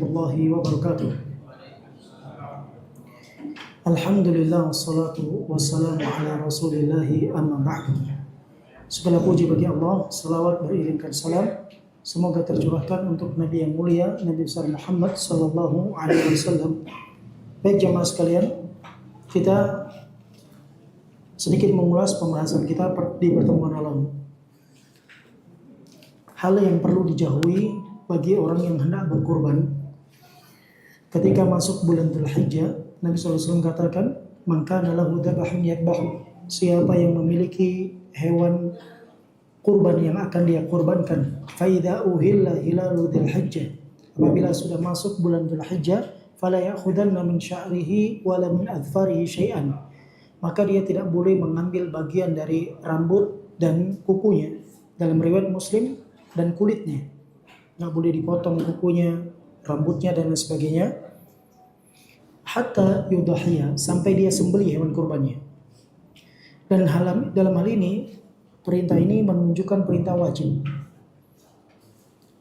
warahmatullahi wabarakatuh. Alhamdulillah wassalatu wassalamu ala rasulillahi amma ba'du. Segala puji bagi Allah, salawat beriringkan salam semoga tercurahkan untuk Nabi yang mulia, Nabi besar Muhammad sallallahu alaihi wasallam. Baik jamaah sekalian, kita sedikit mengulas pembahasan kita di pertemuan lalu. Hal yang perlu dijauhi bagi orang yang hendak berkurban ketika masuk bulan Dzulhijjah, Nabi SAW katakan, "Man kana lahu dzabahun yadbahu." Siapa yang memiliki hewan kurban yang akan dia kurbankan, fa idza uhilla hilalu Dzulhijjah, apabila sudah masuk bulan Dzulhijjah, fala ya'khudanna min sya'rihi wala min adfarihi syai'an, maka dia tidak boleh mengambil bagian dari rambut dan kukunya, dalam riwayat Muslim, dan kulitnya. Nggak boleh dipotong kukunya, rambutnya dan lain sebagainya, hatta yudhiyah, sampai dia sembelih hewan kurbannya. Dan dalam hal ini, perintah ini menunjukkan perintah wajib,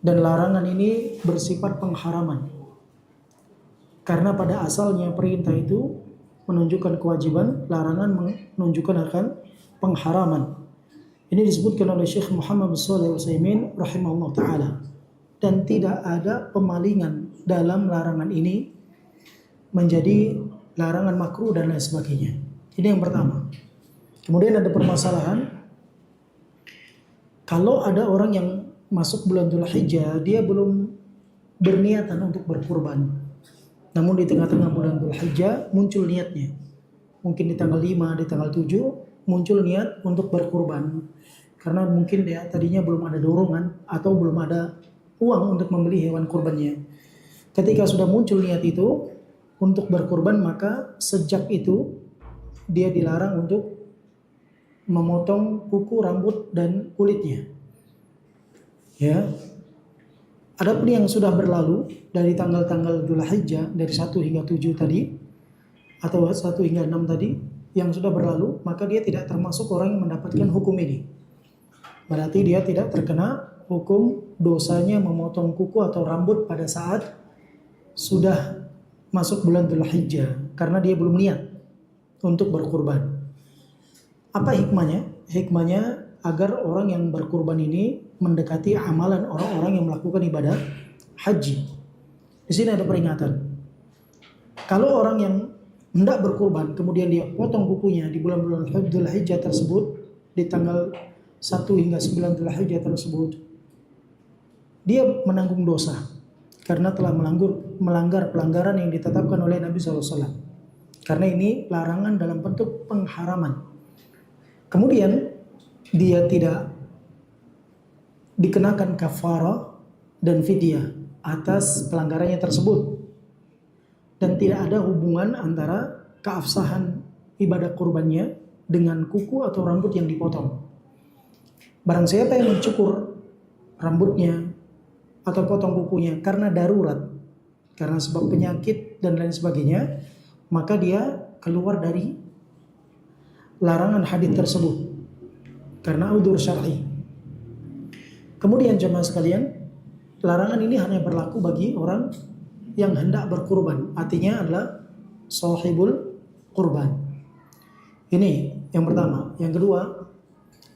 dan larangan ini bersifat pengharaman, karena pada asalnya perintah itu menunjukkan kewajiban, larangan menunjukkan akan pengharaman. Ini disebutkan oleh Syekh Muhammad bin Shalih Al-Utsaimin rahimahullah ta'ala. Dan tidak ada pemalingan dalam larangan ini menjadi larangan makruh dan lain sebagainya. Ini yang pertama. Kemudian ada permasalahan, kalau ada orang yang masuk bulan Dzulhijjah, dia belum berniatan untuk berkurban, namun di tengah-tengah bulan Dzulhijjah muncul niatnya, mungkin di tanggal 5, di tanggal 7 muncul niat untuk berkurban, karena mungkin dia tadinya belum ada dorongan atau belum ada uang untuk membeli hewan kurbannya. Ketika sudah muncul niat itu untuk berkurban, maka sejak itu dia dilarang untuk memotong kuku, rambut, dan kulitnya. Ya. Adapun yang sudah berlalu dari tanggal-tanggal Dzulhijjah, dari 1 hingga 7 tadi, atau 1 hingga 6 tadi, yang sudah berlalu, maka dia tidak termasuk orang yang mendapatkan hukum ini. Berarti dia tidak terkena hukum dosanya memotong kuku atau rambut pada saat sudah masuk bulan Dzulhijjah, karena dia belum niat untuk berkurban. Apa hikmahnya? Hikmahnya agar orang yang berkurban ini mendekati amalan orang-orang yang melakukan ibadah haji. Di sini ada peringatan. Kalau orang yang hendak berkurban kemudian dia potong kukunya di bulan-bulan Dzulhijjah tersebut, di tanggal 1 hingga 9 Dzulhijjah tersebut, dia menanggung dosa karena telah melanggar pelanggaran yang ditetapkan oleh Nabi SAW. Karena ini larangan dalam bentuk pengharaman. Kemudian dia tidak dikenakan kafarah dan fidyah atas pelanggarannya tersebut, dan tidak ada hubungan antara keabsahan ibadah kurbannya dengan kuku atau rambut yang dipotong. Barang siapa yang mencukur rambutnya atau potong kukunya karena darurat, karena sebab penyakit dan lain sebagainya, maka dia keluar dari larangan hadits tersebut karena udzur syar'i. Kemudian jemaah sekalian, larangan ini hanya berlaku bagi orang yang hendak berkurban, artinya adalah sahibul kurban. Ini yang pertama. Yang kedua,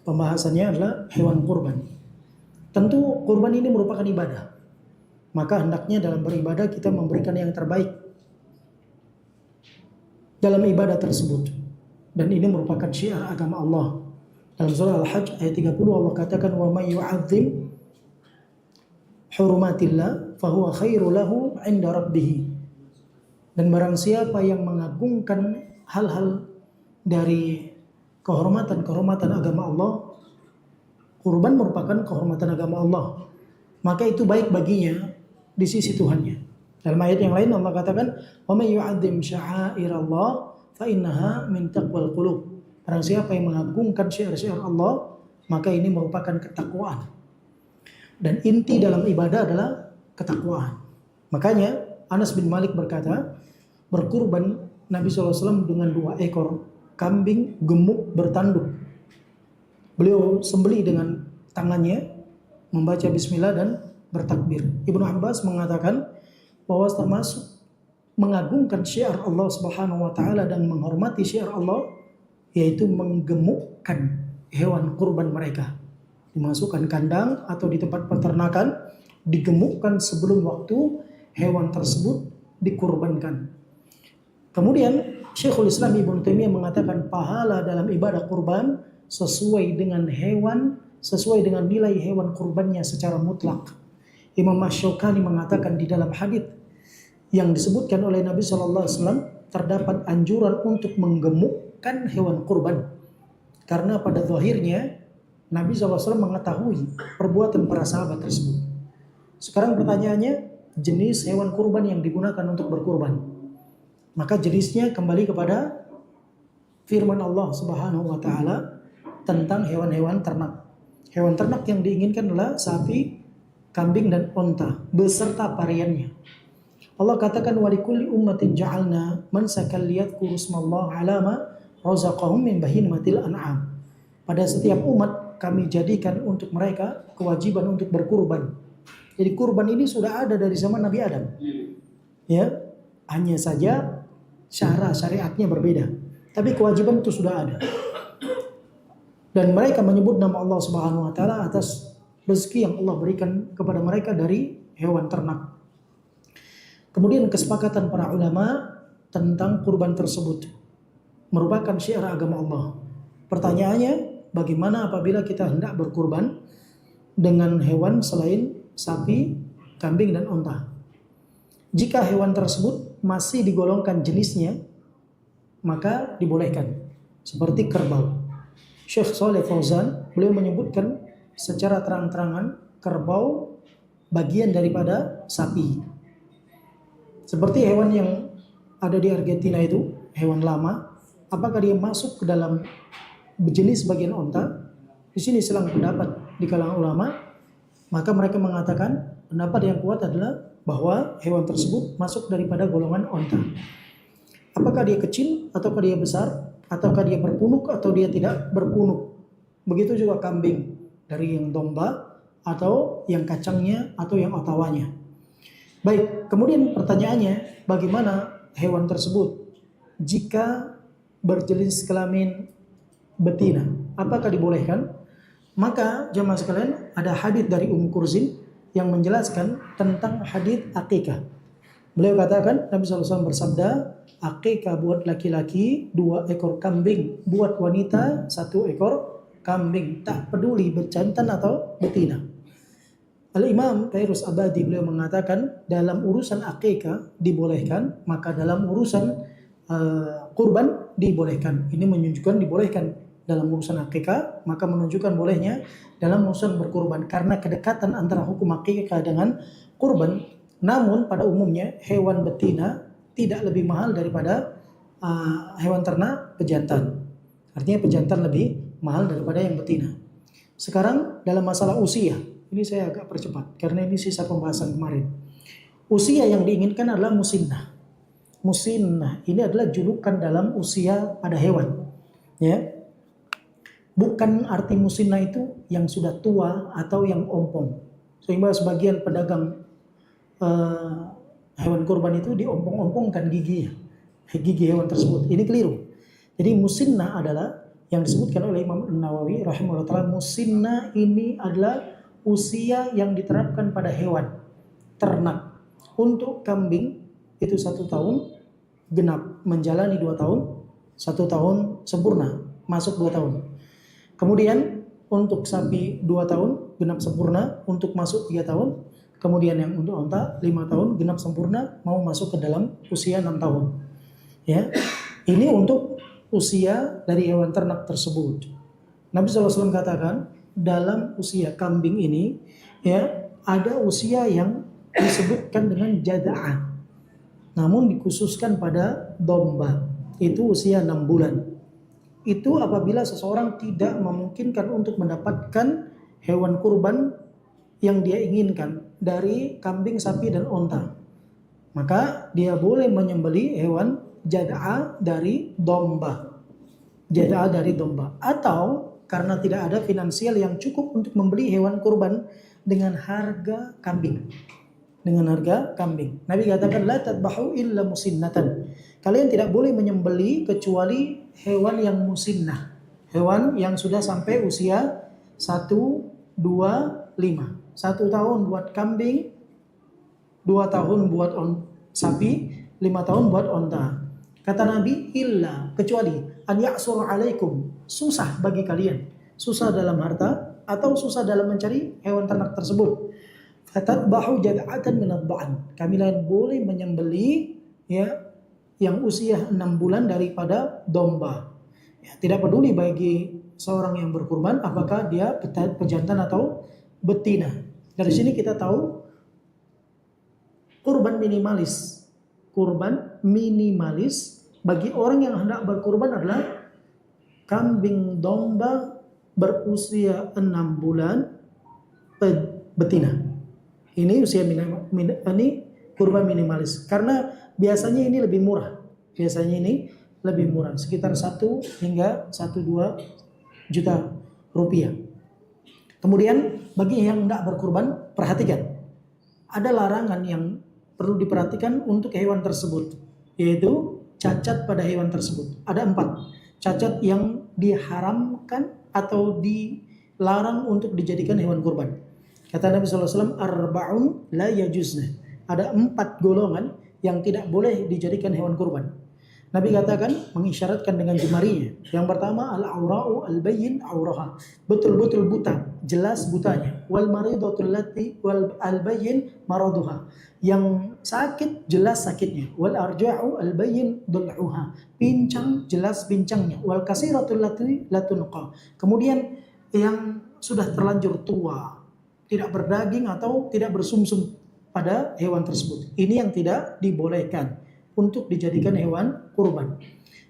pembahasannya adalah hewan kurban. Tentu kurban ini merupakan ibadah, maka hendaknya dalam beribadah kita memberikan yang terbaik dalam ibadah tersebut. Dan ini merupakan syiar agama Allah. Dalam surah Al-Hajj ayat 30 Allah katakan, "Wa may yu'azzim hurumatillah fahuwa khairu lahu 'inda rabbih." Dan barang siapa yang mengagungkan hal-hal dari kehormatan agama Allah, kurban merupakan kehormatan agama Allah, maka itu baik baginya di sisi Tuhannya. Dalam ayat yang lain Allah katakan, "Wa may yu'azzim sya'airallah fa innaha min taqwal qulub." Barang siapa yang mengagungkan syiar-syiar Allah, maka ini merupakan ketakwaan. Dan inti dalam ibadah adalah ketakwaan. Makanya Anas bin Malik berkata, berkurban Nabi SAW dengan 2 ekor kambing gemuk bertanduk. Beliau sembelih dengan tangannya, membaca bismillah dan bertakbir. Ibnu Abbas mengatakan, bahwa termasuk mengagungkan syiar Allah Subhanahu wa taala dan menghormati syiar Allah yaitu menggemukkan hewan kurban mereka. Dimasukkan kandang atau di tempat peternakan, digemukkan sebelum waktu hewan tersebut dikurbankan. Kemudian Syekhul Islam Ibnu Taimiyah mengatakan pahala dalam ibadah kurban sesuai dengan hewan, sesuai dengan nilai hewan kurbannya secara mutlak. Imam Asy-Syaukani mengatakan di dalam hadits yang disebutkan oleh Nabi Shallallahu Alaihi Wasallam terdapat anjuran untuk menggemukkan hewan kurban, karena pada zahirnya Nabi SAW mengetahui perbuatan para sahabat tersebut. Sekarang pertanyaannya, jenis hewan kurban yang digunakan untuk berkurban. Maka jenisnya kembali kepada firman Allah Subhanahu wa taala tentang hewan-hewan ternak. Hewan ternak yang diinginkan adalah sapi, kambing dan onta beserta variannya. Allah katakan walikulli ummatin ja'alna mansakan liyadhkuru ismallahi 'ala ma razaqahum min bahimatil an'am. Pada setiap umat kami jadikan untuk mereka kewajiban untuk berkurban. Jadi kurban ini sudah ada dari zaman Nabi Adam. Ya, hanya saja syariatnya berbeda. Tapi kewajiban itu sudah ada. Dan mereka menyebut nama Allah Subhanahu wa taala atas rezeki yang Allah berikan kepada mereka dari hewan ternak. Kemudian kesepakatan para ulama tentang kurban tersebut merupakan syiar agama Allah. Pertanyaannya, bagaimana apabila kita hendak berkurban dengan hewan selain sapi, kambing dan unta? Jika hewan tersebut masih digolongkan jenisnya, maka dibolehkan. Seperti kerbau. Syekh Shalih Fauzan beliau menyebutkan secara terang-terangan kerbau bagian daripada sapi. Seperti hewan yang ada di Argentina itu, hewan lama, apakah dia masuk ke dalam jenis bagian onta? Di sini selang pendapat di kalangan ulama, maka mereka mengatakan pendapat yang kuat adalah bahwa hewan tersebut masuk daripada golongan onta. Apakah dia kecil ataukah dia besar, ataukah dia berpunuk atau dia tidak berpunuk. Begitu juga kambing, dari yang domba atau yang kacangnya atau yang otawanya. Baik, kemudian pertanyaannya, bagaimana hewan tersebut jika berjenis kelamin betina? Apakah dibolehkan? Maka jemaah sekalian, ada hadits dari Kurzin yang menjelaskan tentang hadits akikah. Beliau katakan, Nabi SAW bersabda, akikah buat laki-laki 2 ekor kambing, buat wanita 1 ekor kambing, tak peduli bejantan atau betina. Al-Imam Fairuz Abadi beliau mengatakan dalam urusan akikah dibolehkan, maka dalam urusan kurban dibolehkan. Ini menunjukkan dibolehkan dalam urusan akikah, maka menunjukkan bolehnya dalam urusan berkurban karena kedekatan antara hukum akikah dengan kurban. Namun pada umumnya hewan betina tidak lebih mahal daripada hewan ternak pejantan. Artinya pejantan lebih mahal daripada yang betina. Sekarang dalam masalah usia, ini saya agak percepat karena ini sisa pembahasan kemarin. Usia yang diinginkan adalah musinnah. Musinnah ini adalah julukan dalam usia pada hewan. Ya. Bukan arti musinnah itu yang sudah tua atau yang ompong. Sehingga sebagian pedagang hewan kurban itu diompong-ompongkan giginya. Gigi hewan tersebut. Ini keliru. Jadi musinnah adalah yang disebutkan oleh Imam Nawawi rahimahullah ta'ala, musinnah ini adalah usia yang diterapkan pada hewan ternak. Untuk kambing itu 1 tahun genap, menjalani 2 tahun, 1 tahun sempurna, masuk 2 tahun. Kemudian untuk sapi 2 tahun genap sempurna, untuk masuk 3 tahun. Kemudian yang untuk onta 5 tahun genap sempurna, mau masuk ke dalam usia 6 tahun. Ya, ini untuk usia dari hewan ternak tersebut. Nabi SAW katakan dalam usia kambing ini, ya, ada usia yang disebutkan dengan jada'ah. Namun dikhususkan pada domba, itu usia 6 bulan. Itu apabila seseorang tidak memungkinkan untuk mendapatkan hewan kurban yang dia inginkan dari kambing, sapi dan onta, maka dia boleh menyembelih hewan jada'ah dari domba. Jada'ah dari domba. Atau karena tidak ada finansial yang cukup untuk membeli hewan kurban dengan harga kambing, dengan harga kambing. Nabi katakan la tadbahu illa musinnatan. Kalian tidak boleh menyembeli kecuali hewan yang musinnah. Hewan yang sudah sampai usia 1, 2, 5. 1 tahun buat kambing, 2 tahun buat sapi, 5 tahun buat onta. Kata Nabi, illa, kecuali an ya'sur alaikum, susah bagi kalian. Susah dalam harta atau susah dalam mencari hewan ternak tersebut. Fatadbahu jad'atan min ad-dha'n. Kalian boleh menyembeli ya yang usia 6 bulan daripada domba. Ya, tidak peduli bagi seorang yang berkurban apakah dia pejantan atau betina. Dari sini kita tahu kurban minimalis. Kurban minimalis bagi orang yang hendak berkurban adalah kambing domba berusia 6 bulan betina. Ini usia ini kurban minimalis. Karena biasanya ini lebih murah. Biasanya ini lebih murah, sekitar 1 hingga 1-2 juta rupiah. Kemudian bagi yang hendak berkurban, perhatikan. Ada larangan yang perlu diperhatikan untuk hewan tersebut, yaitu cacat pada hewan tersebut. Ada 4 cacat yang diharamkan atau dilarang untuk dijadikan hewan kurban. Kata Nabi SAW, arba'un la yajuzna. Ada 4 golongan yang tidak boleh dijadikan hewan kurban. Nabi katakan, mengisyaratkan dengan jemarinya. Yang pertama, al-aura'u al-bayyin auraha. Betul-betul buta, jelas butanya. Wal maridatul lati wal al-bayyin maraduha. Yang sakit, jelas sakitnya. Wal arja'u al-bayyin dul'uha. Pincang, jelas pincangnya. Wal kasiratul lati latunqa. Kemudian yang sudah terlanjur tua, tidak berdaging atau tidak bersumsum pada hewan tersebut. Ini yang tidak dibolehkan untuk dijadikan hewan kurban.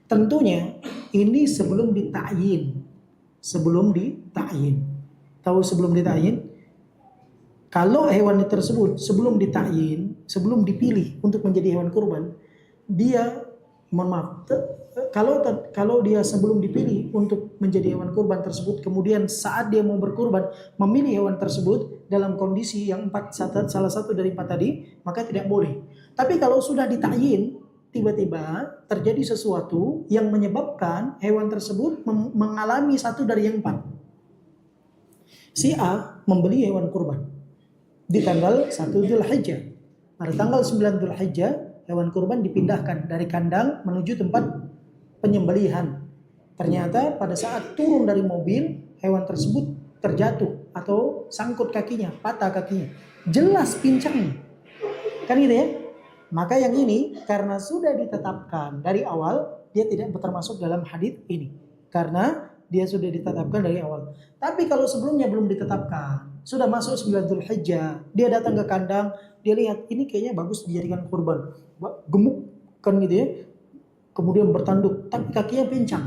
Tentunya ini sebelum ditakyin. Sebelum ditakyin. Tahu sebelum ditakyin? Kalau hewan tersebut sebelum ditakyin, sebelum dipilih untuk menjadi hewan kurban, dia kalau dia sebelum dipilih untuk menjadi hewan kurban tersebut, kemudian saat dia mau berkurban memilih hewan tersebut dalam kondisi yang salah satu dari 4 tadi, maka tidak boleh. Tapi kalau sudah ditakyin, tiba-tiba terjadi sesuatu yang menyebabkan hewan tersebut mengalami satu dari yang 4. Si A membeli hewan kurban di tanggal 1 Dzulhijjah. Pada tanggal 9 Dzulhijjah, hewan kurban dipindahkan dari kandang menuju tempat penyembelihan. Ternyata pada saat turun dari mobil, hewan tersebut terjatuh atau sangkut kakinya, patah kakinya. Jelas pincangnya. Kan gitu ya? Maka yang ini karena sudah ditetapkan dari awal, dia tidak termasuk dalam hadits ini. Karena dia sudah ditetapkan dari awal. Tapi kalau sebelumnya belum ditetapkan, sudah masuk 9 Dzulhijjah, dia datang ke kandang, dia lihat ini kayaknya bagus dijadikan kurban. Gemuk kan gitu ya. Kemudian bertanduk, tapi kakinya pincang.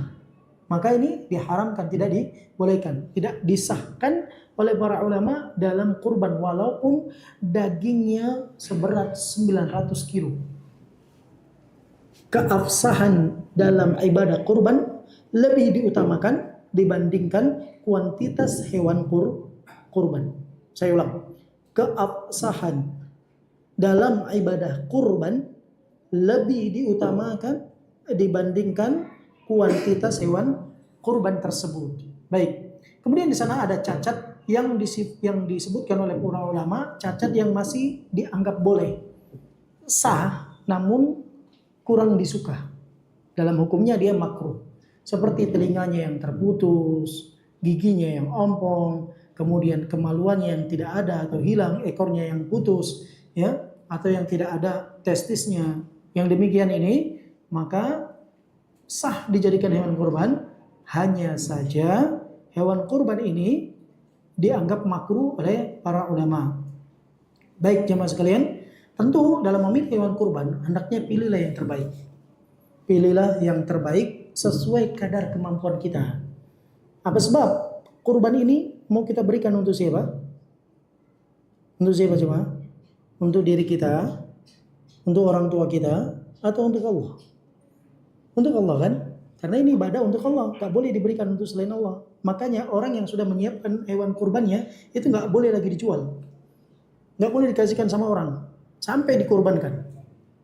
Maka ini diharamkan, tidak dibolehkan, tidak disahkan oleh para ulama dalam kurban walaupun dagingnya seberat 900 kilo. Keabsahan dalam ibadah kurban lebih diutamakan dibandingkan kuantitas hewan kurban. Saya ulang. Keabsahan dalam ibadah kurban lebih diutamakan dibandingkan kuantitas hewan kurban tersebut. Baik. Kemudian di sana ada cacat yang disebutkan oleh para ulama, cacat yang masih dianggap boleh, sah, namun kurang disuka. Dalam hukumnya dia makruh. Seperti telinganya yang terputus, giginya yang ompong, kemudian kemaluannya yang tidak ada atau hilang, ekornya yang putus, ya, atau yang tidak ada testisnya. Yang demikian ini, maka sah dijadikan hewan kurban. Hanya saja hewan kurban ini dianggap makruh oleh para ulama. Baik jemaah sekalian, tentu dalam memilih hewan kurban hendaknya pilihlah yang terbaik. Pilihlah yang terbaik sesuai kadar kemampuan kita. Apa sebab? Kurban ini mau kita berikan untuk siapa? Untuk siapa jemaah? Untuk diri kita, untuk orang tua kita, atau untuk Allah? Untuk Allah kan? Karena ini ibadah untuk Allah, tak boleh diberikan untuk selain Allah. Makanya orang yang sudah menyiapkan hewan kurbannya itu nggak boleh lagi dijual, nggak boleh dikasihkan sama orang. sampai dikorbankan.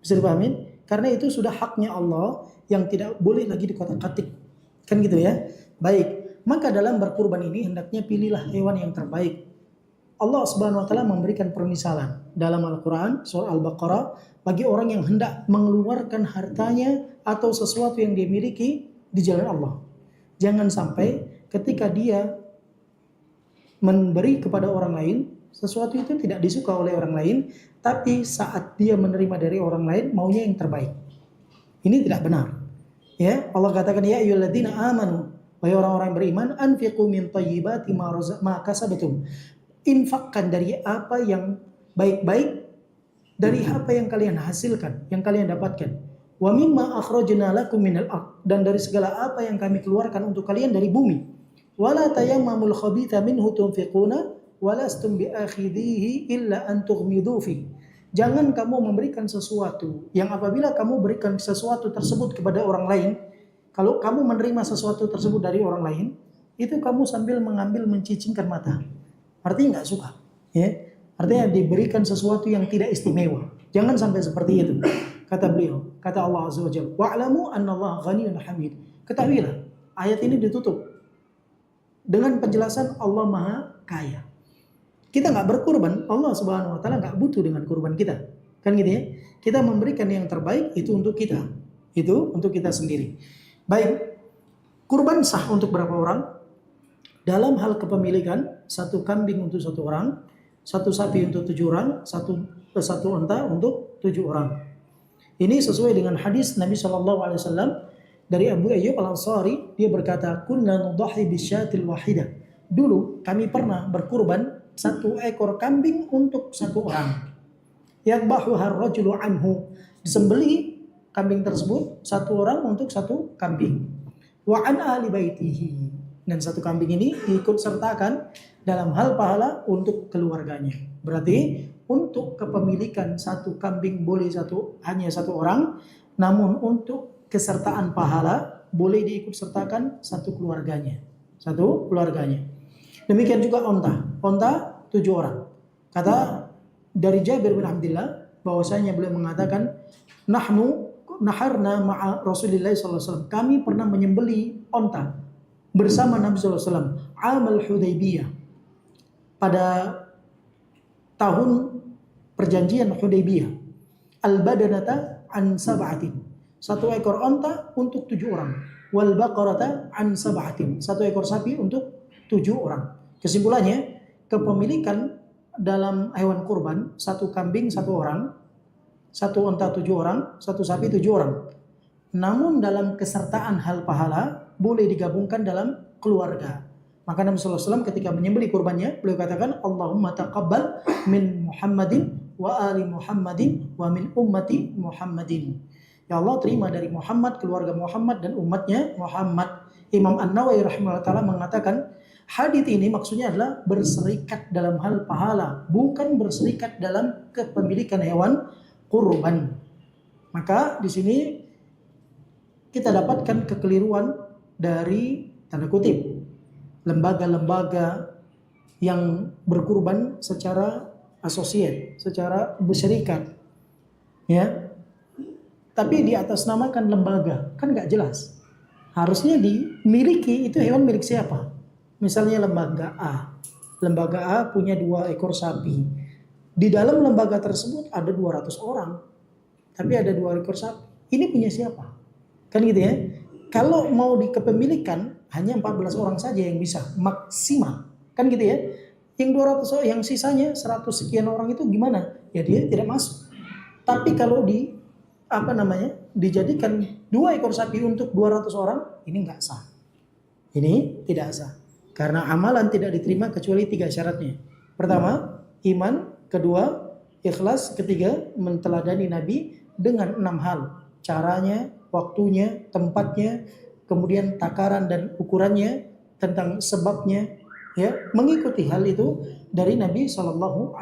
Bisa dipahamin? Karena itu sudah haknya Allah yang tidak boleh lagi dikotak-katik. Kan gitu ya. Baik, maka dalam berkurban ini hendaknya pilihlah hewan yang terbaik. Allah Subhanahu wa taala memberikan permisalan dalam Al-Qur'an surah Al-Baqarah bagi orang yang hendak mengeluarkan hartanya atau sesuatu yang dia miliki di jalan Allah. Jangan sampai ketika dia memberi kepada orang lain, sesuatu itu tidak disuka oleh orang lain, tapi saat dia menerima dari orang lain maunya yang terbaik. Ini tidak benar. Ya, Allah katakan ya ayyuhalladzina amanu, wahai orang-orang yang beriman, anfiqu min thayyibati ma kasabatum. Infakkan dari apa yang baik-baik, dari apa yang kalian hasilkan, yang kalian dapatkan. Wa mimma akhrajna lakum minal ard, dan dari segala apa yang kami keluarkan untuk kalian dari bumi. Wala tayammamul khabitha minhu tunfiquna walastum biakhidhihi illa an tughmidu fi. Jangan kamu memberikan sesuatu yang apabila kamu berikan sesuatu tersebut kepada orang lain, kalau kamu menerima sesuatu tersebut dari orang lain, itu kamu sambil mengambil mencicingkan mata. Artinya nggak suka, ya. Artinya diberikan sesuatu yang tidak istimewa. Jangan sampai seperti itu. Kata beliau, kata Allah Azza wa Jalla, wa'lamu annallaha ghaniyyun hamid. Ketahuilah, ayat ini ditutup dengan penjelasan Allah Maha Kaya. Kita nggak berkurban, Allah Subhanahu wa taala nggak butuh dengan kurban kita. Kan gitu ya? Kita memberikan yang terbaik itu untuk kita. Itu untuk kita sendiri. Baik. Kurban sah untuk berapa orang? Dalam hal kepemilikan, satu kambing untuk satu orang, satu sapi untuk 7 orang, satu unta untuk 7 orang. Ini sesuai dengan hadis Nabi SAW dari Abu Ayyub Al-Ansari. Dia berkata, kunna nudahi bisyatil wahidah. Dulu kami pernah berkurban 1 ekor kambing untuk 1 orang. Yadbahuha ar-rajulu anhu. Disembeli kambing tersebut 1 orang untuk 1 kambing. Wa an ahli baitihi. Dan 1 kambing ini diikut sertakan dalam hal pahala untuk keluarganya. Berarti untuk kepemilikan 1 kambing boleh hanya 1 orang, namun untuk kesertaan pahala boleh diikut sertakan 1 keluarganya. 1 keluarganya. Demikian juga onta 7 orang. Kata dari Jabir bin Abdullah bahwasanya beliau mengatakan naharna ma'a Rasulillah SAW. Kami pernah menyembeli onta bersama Nabi SAW amal Hudaybiyah pada tahun perjanjian Hudaybiyah. Al-badanata an sab'atin. 1 ekor onta untuk 7 orang. Wal baqarata an sab'atin. 1 ekor sapi untuk 7 orang. Kesimpulannya, kepemilikan dalam hewan kurban 1 kambing 1 orang, 1 onta 7 orang, 1 sapi 7 orang. Namun dalam kesertaan hal pahala boleh digabungkan dalam keluarga. Maka Nabi SAW ketika menyembelih kurbannya, beliau katakan, Allahumma taqabbal min Muhammadin wa ali Muhammadin wa min ummati Muhammadin. Ya Allah, terima dari Muhammad, keluarga Muhammad dan umatnya Muhammad. Imam An-Nawawi rahimahullah ta'ala mengatakan, hadits ini maksudnya adalah berserikat dalam hal pahala, bukan berserikat dalam kepemilikan hewan kurban. Maka di sini kita dapatkan kekeliruan dari tanda kutip lembaga-lembaga yang berkurban secara asosiat, secara berserikat, ya. Tapi di atas namakan lembaga, kan nggak jelas. Harusnya dimiliki itu hewan milik siapa? Misalnya lembaga A punya 2 ekor sapi. Di dalam lembaga tersebut ada 200 orang, tapi ada 2 ekor sapi. Ini punya siapa? Kan gitu ya. Kalau mau dikepemilikan hanya 14 orang saja yang bisa maksimal. Kan gitu ya. Yang 200 orang, yang sisanya 100 sekian orang itu gimana? Ya dia tidak masuk. Tapi kalau dijadikan 2 ekor sapi untuk 200 orang, ini enggak sah. Ini tidak sah. Karena amalan tidak diterima kecuali 3 syaratnya. Pertama, iman. Kedua, ikhlas. Ketiga, menteladani Nabi dengan 6 hal. Caranya, waktunya, tempatnya, kemudian takaran dan ukurannya, tentang sebabnya, ya, mengikuti hal itu dari Nabi SAW.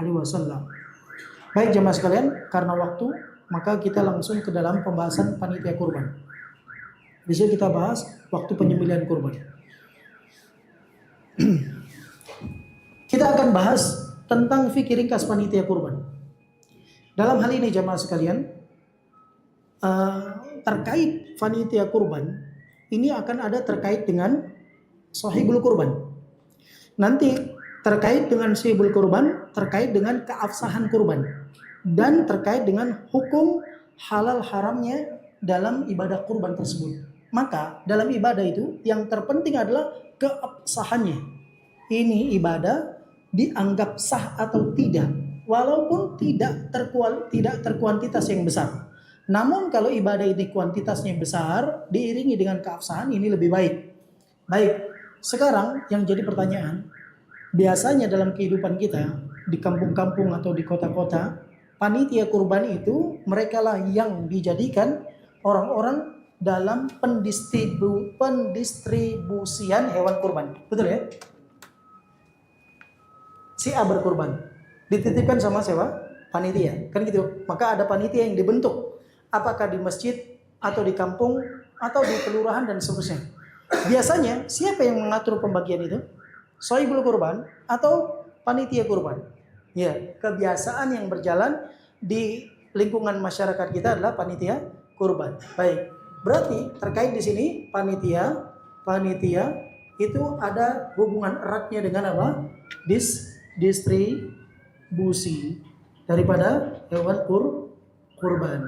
Baik jemaah sekalian, karena waktu, maka kita langsung ke dalam pembahasan panitia kurban. Bisa kita bahas waktu penyembelihan kurban. Kita akan bahas tentang fikih ringkas panitia kurban. Dalam hal ini jamaah sekalian, terkait panitia kurban, ini akan ada terkait dengan sahibul kurban. Nanti terkait dengan sahibul kurban, terkait dengan keabsahan kurban, dan terkait dengan hukum halal haramnya dalam ibadah kurban tersebut. Maka dalam ibadah itu yang terpenting adalah keabsahannya. Ini ibadah dianggap sah atau tidak, walaupun tidak terkuantitas yang besar. Namun kalau ibadah ini kuantitasnya besar, diiringi dengan keabsahan, ini lebih baik. Baik, sekarang yang jadi pertanyaan, biasanya dalam kehidupan kita, di kampung-kampung atau di kota-kota, panitia kurban itu mereka lah yang dijadikan orang-orang dalam pendistribusian hewan kurban. Betul ya? Si A berkurban, dititipkan sama siapa? Panitia, kan gitu. Maka ada panitia yang dibentuk, apakah di masjid atau di kampung atau di kelurahan dan seterusnya. Biasanya siapa yang mengatur pembagian itu? Sohibul kurban atau panitia kurban? Ya, kebiasaan yang berjalan di lingkungan masyarakat kita adalah panitia kurban. Baik, berarti terkait di sini panitia itu ada hubungan eratnya dengan apa? Distribusi daripada hewan kurban.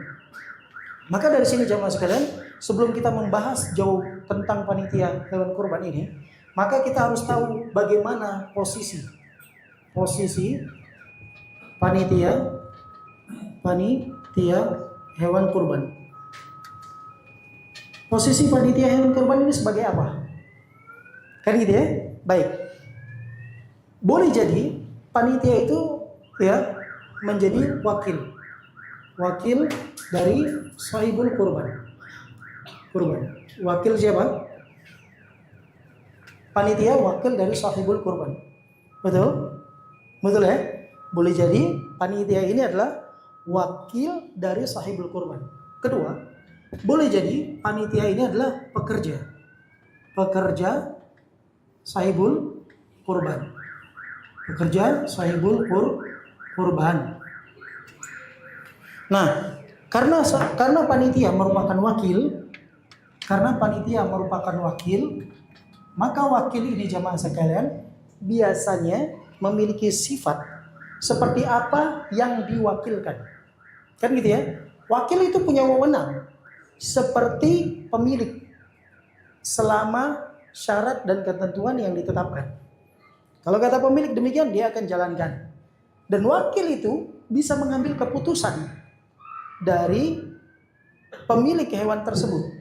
Maka dari sini jamaah sekalian, sebelum kita membahas jauh tentang panitia hewan kurban ini, maka kita harus tahu bagaimana posisi panitia hewan kurban. Posisi panitia hewan kurban ini sebagai apa? Kan gitu ya? Baik. Boleh jadi panitia itu ya menjadi wakil dari sahibul kurban. Wakil siapa? Panitia wakil dari sahibul kurban. Betul ya? Boleh jadi panitia ini adalah wakil dari sahibul kurban. Kedua, boleh jadi panitia ini adalah pekerja sahibul kurban. Kurban. Nah, karena panitia merupakan wakil, maka wakil ini jamaah sekalian biasanya memiliki sifat seperti apa yang diwakilkan. Kan gitu ya? Wakil itu punya wewenang seperti pemilik selama syarat dan ketentuan yang ditetapkan. Kalau kata pemilik demikian, dia akan jalankan. Dan wakil itu bisa mengambil keputusan dari pemilik hewan tersebut,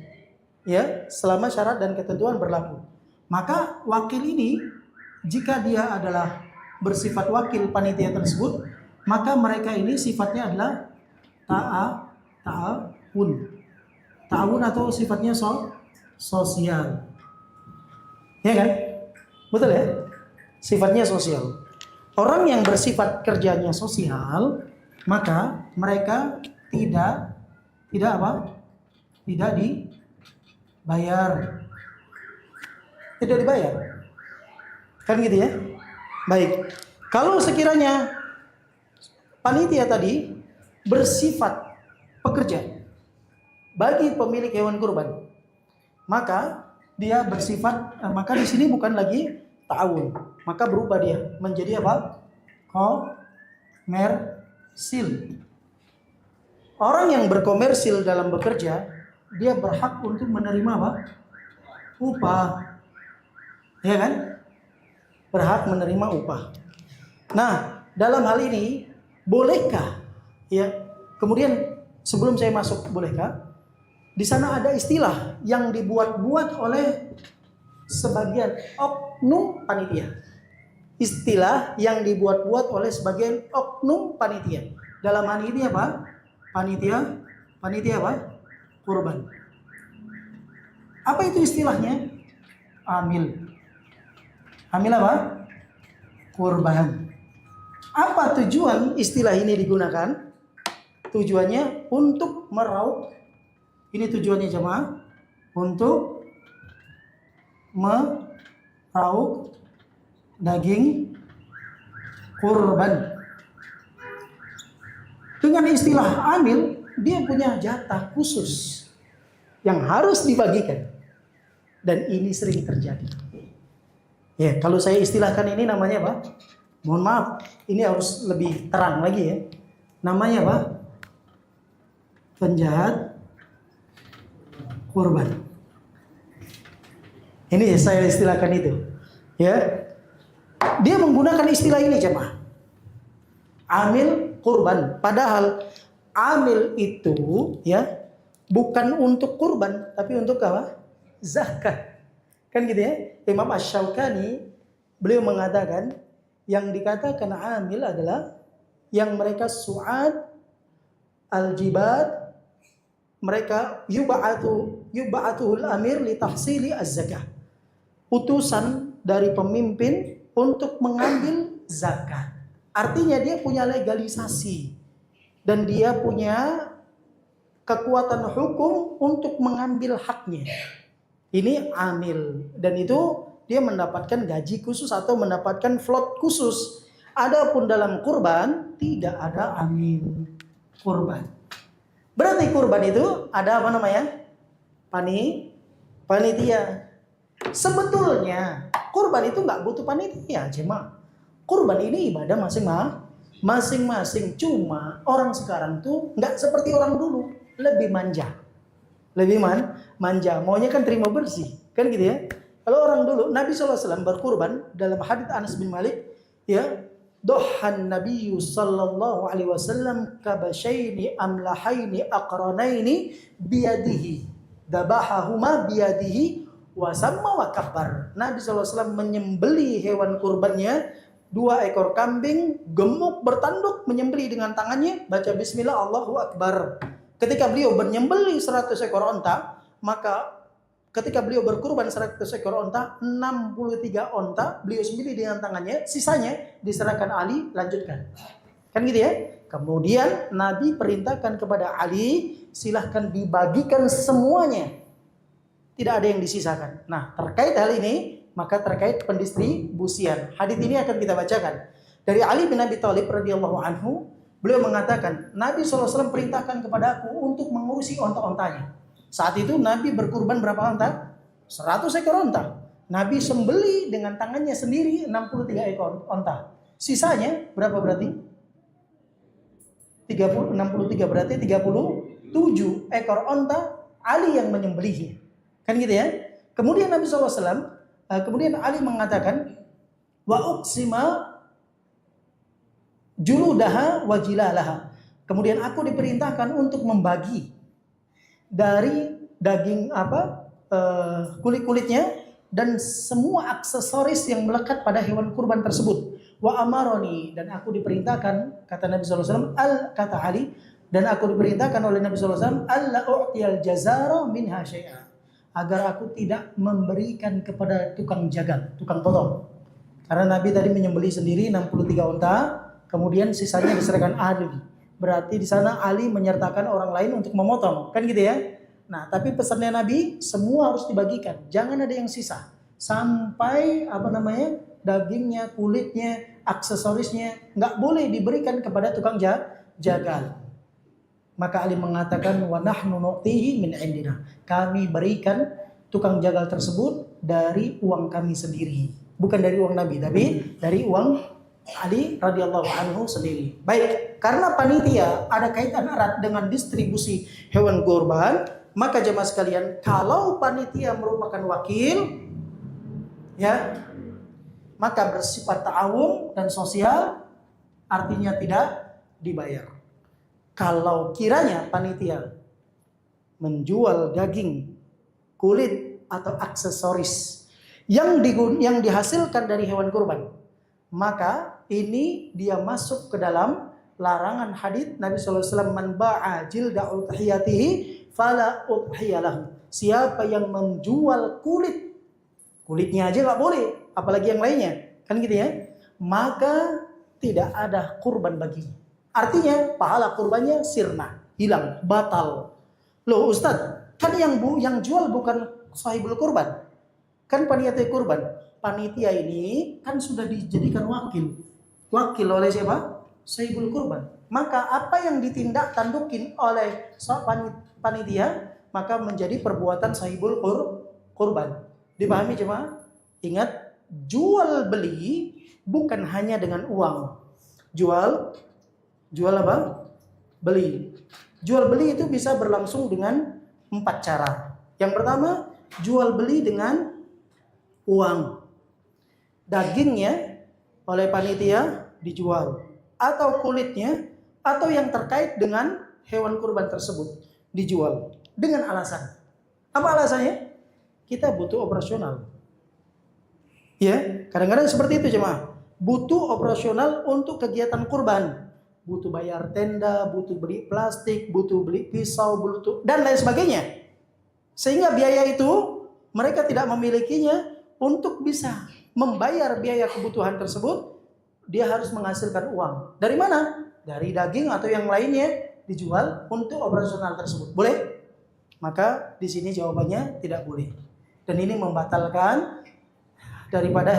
ya, selama syarat dan ketentuan berlaku. Maka wakil ini, jika dia adalah bersifat wakil panitia tersebut, maka mereka ini sifatnya adalah ta'awun atau sifatnya sosial. Ya kan? Betul ya? Sifatnya sosial. Orang yang bersifat kerjanya sosial, maka mereka tidak apa? Tidak dibayar. Kan gitu ya? Baik. Kalau sekiranya panitia tadi bersifat pekerja bagi pemilik hewan kurban, maka dia bersifat, maka di sini bukan lagi ta'awun, maka berubah dia menjadi apa? Komersil. Orang yang berkomersil dalam bekerja, dia berhak untuk menerima apa? Upah. Ya kan? Berhak menerima upah. Nah, dalam hal ini bolehkah ya? Kemudian sebelum saya masuk, bolehkah? Di sana ada istilah yang dibuat-buat oleh sebagian oknum panitia. Istilah yang dibuat-buat oleh sebagian oknum panitia. Dalam hal ini apa? Panitia apa? Kurban. Apa itu istilahnya? Amil apa? Kurban. Apa tujuan istilah ini digunakan? Tujuannya untuk meraup. Ini tujuannya jemaah, untuk meraup daging kurban. Dengan istilah amil, dia punya jatah khusus yang harus dibagikan. Dan ini sering terjadi. Ya, kalau saya istilahkan ini namanya apa? Mohon maaf, ini harus lebih terang lagi ya. Namanya apa? Penjahat korban. Ini saya istilahkan itu. Ya. Dia menggunakan istilah ini, jemaah. Amil kurban. Padahal amil itu ya bukan untuk kurban, tapi untuk apa? Zakat. Kan gitu ya. Imam Asy-Syaukani beliau mengatakan yang dikatakan amil adalah yang mereka su'ad al-jibad, mereka yub'atuhul amir li tahsili az-zakah. Utusan dari pemimpin untuk mengambil zakat. Artinya dia punya legalisasi dan dia punya kekuatan hukum untuk mengambil haknya. Ini amil dan itu dia mendapatkan gaji khusus atau mendapatkan float khusus. Adapun dalam kurban tidak ada amil kurban. Berarti kurban itu ada apa namanya? Panitia. Sebetulnya kurban itu nggak butuh panitia, jemaah. Kurban ini ibadah masing-masing. Cuma orang sekarang tuh nggak seperti orang dulu, lebih manja. Manja, maunya kan terima bersih, kan gitu ya. Kalau orang dulu, Nabi SAW berkurban dalam hadits Anas bin Malik, ya, dohan Nabi sallallahu alaihi wasallam kabashaini amlahaini aqranaini biyadihi, dabahahuma biyadihi wasamma wa kabbar. Nabi SAW menyembeli hewan kurbannya 2 ekor kambing gemuk bertanduk, menyembeli dengan tangannya, baca bismillah Allahu Akbar. Ketika beliau menyembeli 100 ekor onta, maka ketika beliau berkurban 100 ekor onta, 63 onta beliau sembelih dengan tangannya, sisanya diserahkan Ali, lanjutkan. Kan gitu ya? Kemudian Nabi perintahkan kepada Ali, silahkan dibagikan semuanya. Tidak ada yang disisakan. Nah, terkait hal ini, maka terkait pendistribusian. Hadis ini akan kita bacakan. Dari Ali bin Abi Thalib radhiyallahu anhu, beliau mengatakan, Nabi SAW perintahkan kepada aku untuk mengurusi onta-ontanya. Saat itu Nabi berkurban berapa onta? 100 ekor onta. Nabi sembeli dengan tangannya sendiri 63 ekor onta. Sisanya berapa berarti? 63 berarti 37 ekor onta Ali yang menyembelihnya. Kan gitu ya. Kemudian Nabi SAW, kemudian Ali mengatakan, wa uqsima juludaha wa jilalaha. Kemudian aku diperintahkan untuk membagi dari daging kulit-kulitnya dan semua aksesoris yang melekat pada hewan kurban tersebut. Wa amaroni, dan aku diperintahkan, kata Nabi SAW, kata Ali, dan aku diperintahkan oleh Nabi SAW, alla u'tiyal jazara minha syai'a, agar aku tidak memberikan kepada tukang jagal, tukang potong. Karena Nabi tadi menyembelih sendiri 63 unta, kemudian sisanya diserahkan Ali. Berarti di sana Ali menyertakan orang lain untuk memotong, kan gitu ya. Nah, tapi pesannya Nabi semua harus dibagikan, jangan ada yang sisa. Sampai dagingnya, kulitnya, aksesorisnya nggak boleh diberikan kepada tukang jagal. Maka Ali mengatakan, wa nahnu nu'tihi min indina. Kami berikan tukang jagal tersebut dari uang kami sendiri, bukan dari uang Nabi, tapi dari uang Ali radhiyallahu anhu sendiri. Baik, karena panitia ada kaitan erat dengan distribusi hewan kurban, maka jemaah sekalian, kalau panitia merupakan wakil, ya, maka bersifat ta'awun dan sosial, artinya tidak dibayar. Kalau kiranya panitia menjual daging, kulit atau aksesoris yang dihasilkan dari hewan kurban, maka ini dia masuk ke dalam larangan hadits Nabi SAW, man ba'a jilda udhiyatihi fala udhiyalahu. Siapa yang menjual kulitnya aja nggak boleh, apalagi yang lainnya, kan gitu ya, maka tidak ada kurban baginya. Artinya pahala kurbannya sirna, hilang, batal. Loh Ustadz, kan yang jual bukan sahibul kurban, kan panitia kurban. Panitia ini kan sudah dijadikan wakil oleh siapa? Sahibul kurban. maka apa yang ditindak tandukin oleh panitia maka menjadi perbuatan sahibul kurban. Dipahami cuma? Ingat, jual beli bukan hanya dengan uang. Jual apa? Beli. Jual beli itu bisa berlangsung dengan 4 cara. Yang pertama, jual beli dengan uang. Dagingnya oleh panitia dijual, atau kulitnya, atau yang terkait dengan hewan kurban tersebut dijual dengan alasan. Apa alasannya? Kita butuh operasional. Ya, kadang-kadang seperti itu jemaah. Butuh operasional untuk kegiatan kurban. Butuh bayar tenda, butuh beli plastik, butuh beli pisau, butuh dan lain sebagainya. Sehingga biaya itu mereka tidak memilikinya. Untuk bisa membayar biaya kebutuhan tersebut, dia harus menghasilkan uang. Dari mana? Dari daging atau yang lainnya dijual untuk operasional tersebut. Boleh? Maka di sini jawabannya tidak boleh. Dan ini membatalkan daripada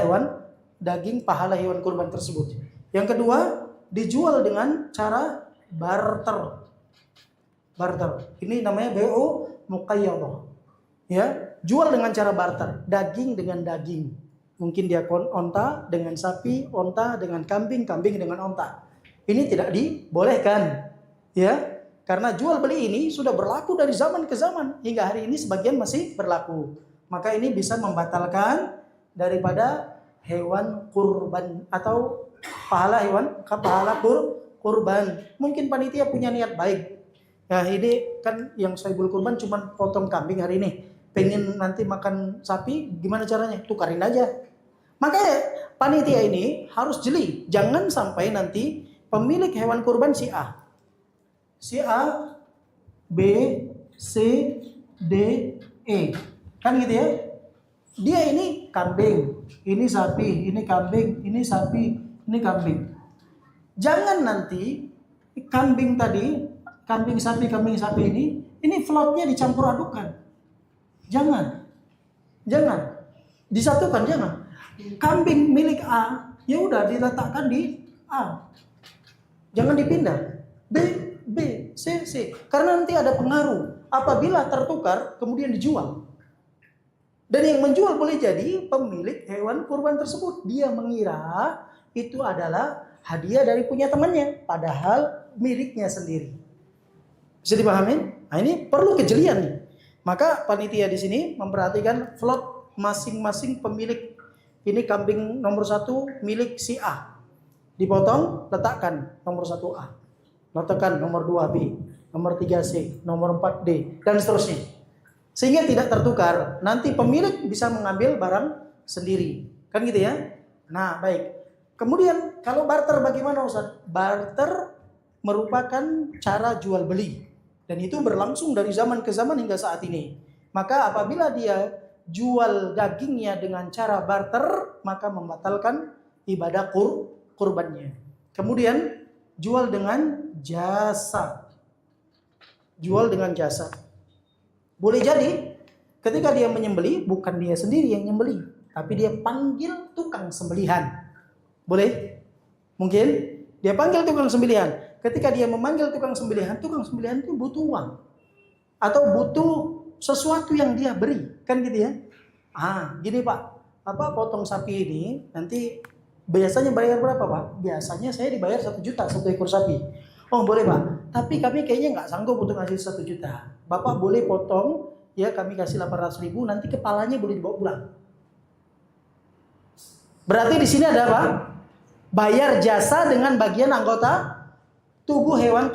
daging pahala hewan kurban tersebut. Yang kedua, dijual dengan cara barter. Barter. Ini namanya BO muqayyadah. Ya, jual dengan cara barter, daging dengan daging. Mungkin dia onta dengan sapi, onta dengan kambing, kambing dengan onta. Ini tidak dibolehkan. Ya, karena jual beli ini sudah berlaku dari zaman ke zaman hingga hari ini sebagian masih berlaku. Maka ini bisa membatalkan daripada hewan kurban atau pahala kurban. Mungkin panitia punya niat baik. Ya, ini kan yang sahibul kurban cuma potong kambing hari ini. Pengen nanti makan sapi, gimana caranya? Tukarin aja. Makanya panitia ini harus jeli. Jangan sampai nanti pemilik hewan kurban si A, B, C, D, E. Kan gitu ya. Dia ini kambing, ini sapi, ini kambing, ini sapi, ini kambing. Jangan nanti kambing sapi ini floatnya dicampur adukan. Jangan disatukan, jangan. Kambing milik A, ya udah diletakkan di A, jangan dipindah B, C. Karena nanti ada pengaruh. Apabila tertukar, kemudian dijual. Dan yang menjual boleh jadi pemilik hewan kurban tersebut. Dia mengira itu adalah hadiah dari punya temannya, padahal miliknya sendiri. Bisa dipahami? Nah, ini perlu kejelian nih. Maka panitia di sini memperhatikan float masing-masing pemilik. Ini kambing nomor 1 milik si A. Dipotong, letakkan nomor 1 A. Letakkan nomor 2 B, nomor 3 C, nomor 4 D, dan seterusnya. Sehingga tidak tertukar. Nanti pemilik bisa mengambil barang sendiri. Kan gitu ya? Nah, baik. Kemudian kalau barter bagaimana Ustaz? Barter merupakan cara jual beli. Dan itu berlangsung dari zaman ke zaman hingga saat ini. Maka apabila dia jual dagingnya dengan cara barter, maka membatalkan ibadah kurbannya. Kemudian jual dengan jasa. Jual dengan jasa. Boleh jadi ketika dia menyembelih, bukan dia sendiri yang menyembelih, tapi dia panggil tukang sembelihan. Boleh? Mungkin dia panggil tukang sembelihan. Ketika dia memanggil tukang sembelihan itu butuh uang. Atau butuh sesuatu yang dia beri. Kan gitu ya? Gini Pak, potong sapi ini nanti biasanya bayar berapa Pak? Biasanya saya dibayar 1 juta 1 ekor sapi. Oh boleh Pak, tapi kami kayaknya nggak sanggup untuk ngasih 1 juta. Bapak boleh potong, ya kami kasih 800 ribu, nanti kepalanya boleh dibawa pulang. Berarti di sini ada apa? Bayar jasa dengan bagian anggota tubuh hewan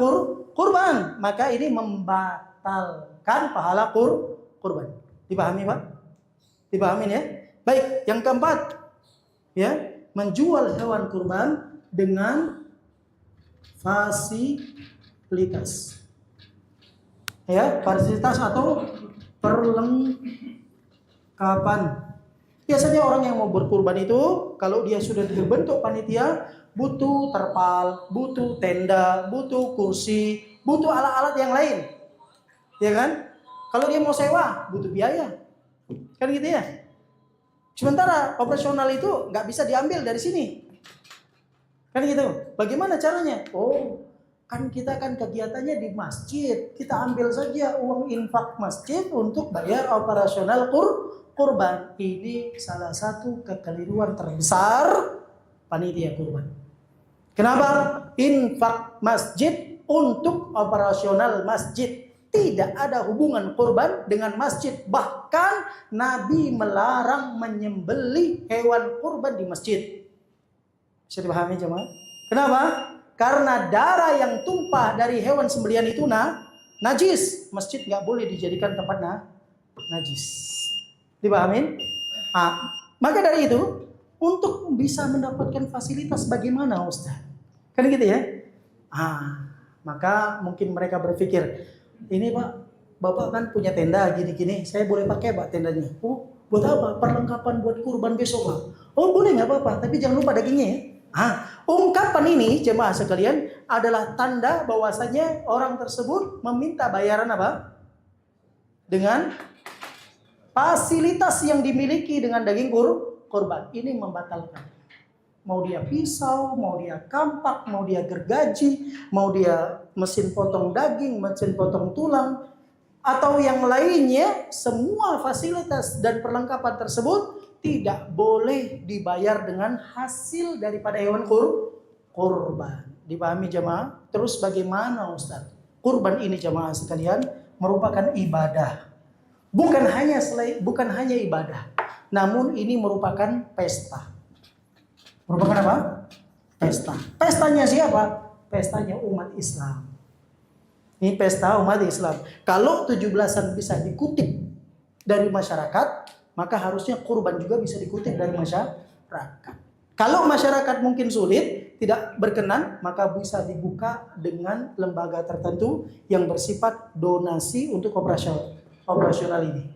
kurban. Maka ini membatalkan pahala kurban. Dipahami Pak? Dipahami ya? Baik, yang keempat, ya, menjual hewan kurban dengan fasilitas. Ya, fasilitas atau perlengkapan. Biasanya orang yang mau berkurban itu, kalau dia sudah terbentuk panitia, butuh terpal, butuh tenda, butuh kursi, butuh alat-alat yang lain. Ya kan? Kalau dia mau sewa, butuh biaya. Kan gitu ya? Sementara operasional itu nggak bisa diambil dari sini. Kan gitu. Bagaimana caranya? Oh, Kan kita kan kegiatannya di masjid. Kita ambil saja uang infak masjid untuk bayar operasional kurban. Ini salah satu kekeliruan terbesar panitia kurban. Kenapa? Infak masjid untuk operasional masjid. Tidak ada hubungan kurban dengan masjid. Bahkan Nabi melarang menyembelih hewan kurban di masjid. Bisa dipahami jemaah? Kenapa? Karena darah yang tumpah dari hewan sembelihan itu najis. Masjid nggak boleh dijadikan tempat najis. Dipahamin? Maka dari itu, untuk bisa mendapatkan fasilitas bagaimana Ustaz? Kan gitu ya? Maka mungkin mereka berpikir, ini Pak, Bapak kan punya tenda gini-gini, saya boleh pakai Pak tendanya? Oh, buat apa? Perlengkapan buat kurban besok Pak. Oh boleh nggak apa-apa, tapi jangan lupa dagingnya ya. Ungkapan ini jemaah sekalian adalah tanda bahwasanya orang tersebut meminta bayaran apa? Dengan fasilitas yang dimiliki dengan daging kurban. Ini membatalkan. Mau dia pisau, mau dia kampak, mau dia gergaji, mau dia mesin potong daging, mesin potong tulang, atau yang lainnya, semua fasilitas dan perlengkapan tersebut tidak boleh dibayar dengan hasil daripada hewan kurban. Dipahami jemaah? Terus bagaimana Ustaz? Kurban ini jemaah sekalian merupakan ibadah. Bukan hanya ibadah, namun ini merupakan pesta. Merupakan apa? Pesta. Pestanya siapa? Pestanya umat Islam. Ini pesta umat Islam. Kalau 17-an bisa dikutip dari masyarakat, maka harusnya kurban juga bisa dikutip dari masyarakat. Kalau masyarakat mungkin sulit, tidak berkenan, maka bisa dibuka dengan lembaga tertentu yang bersifat donasi untuk operasional ini.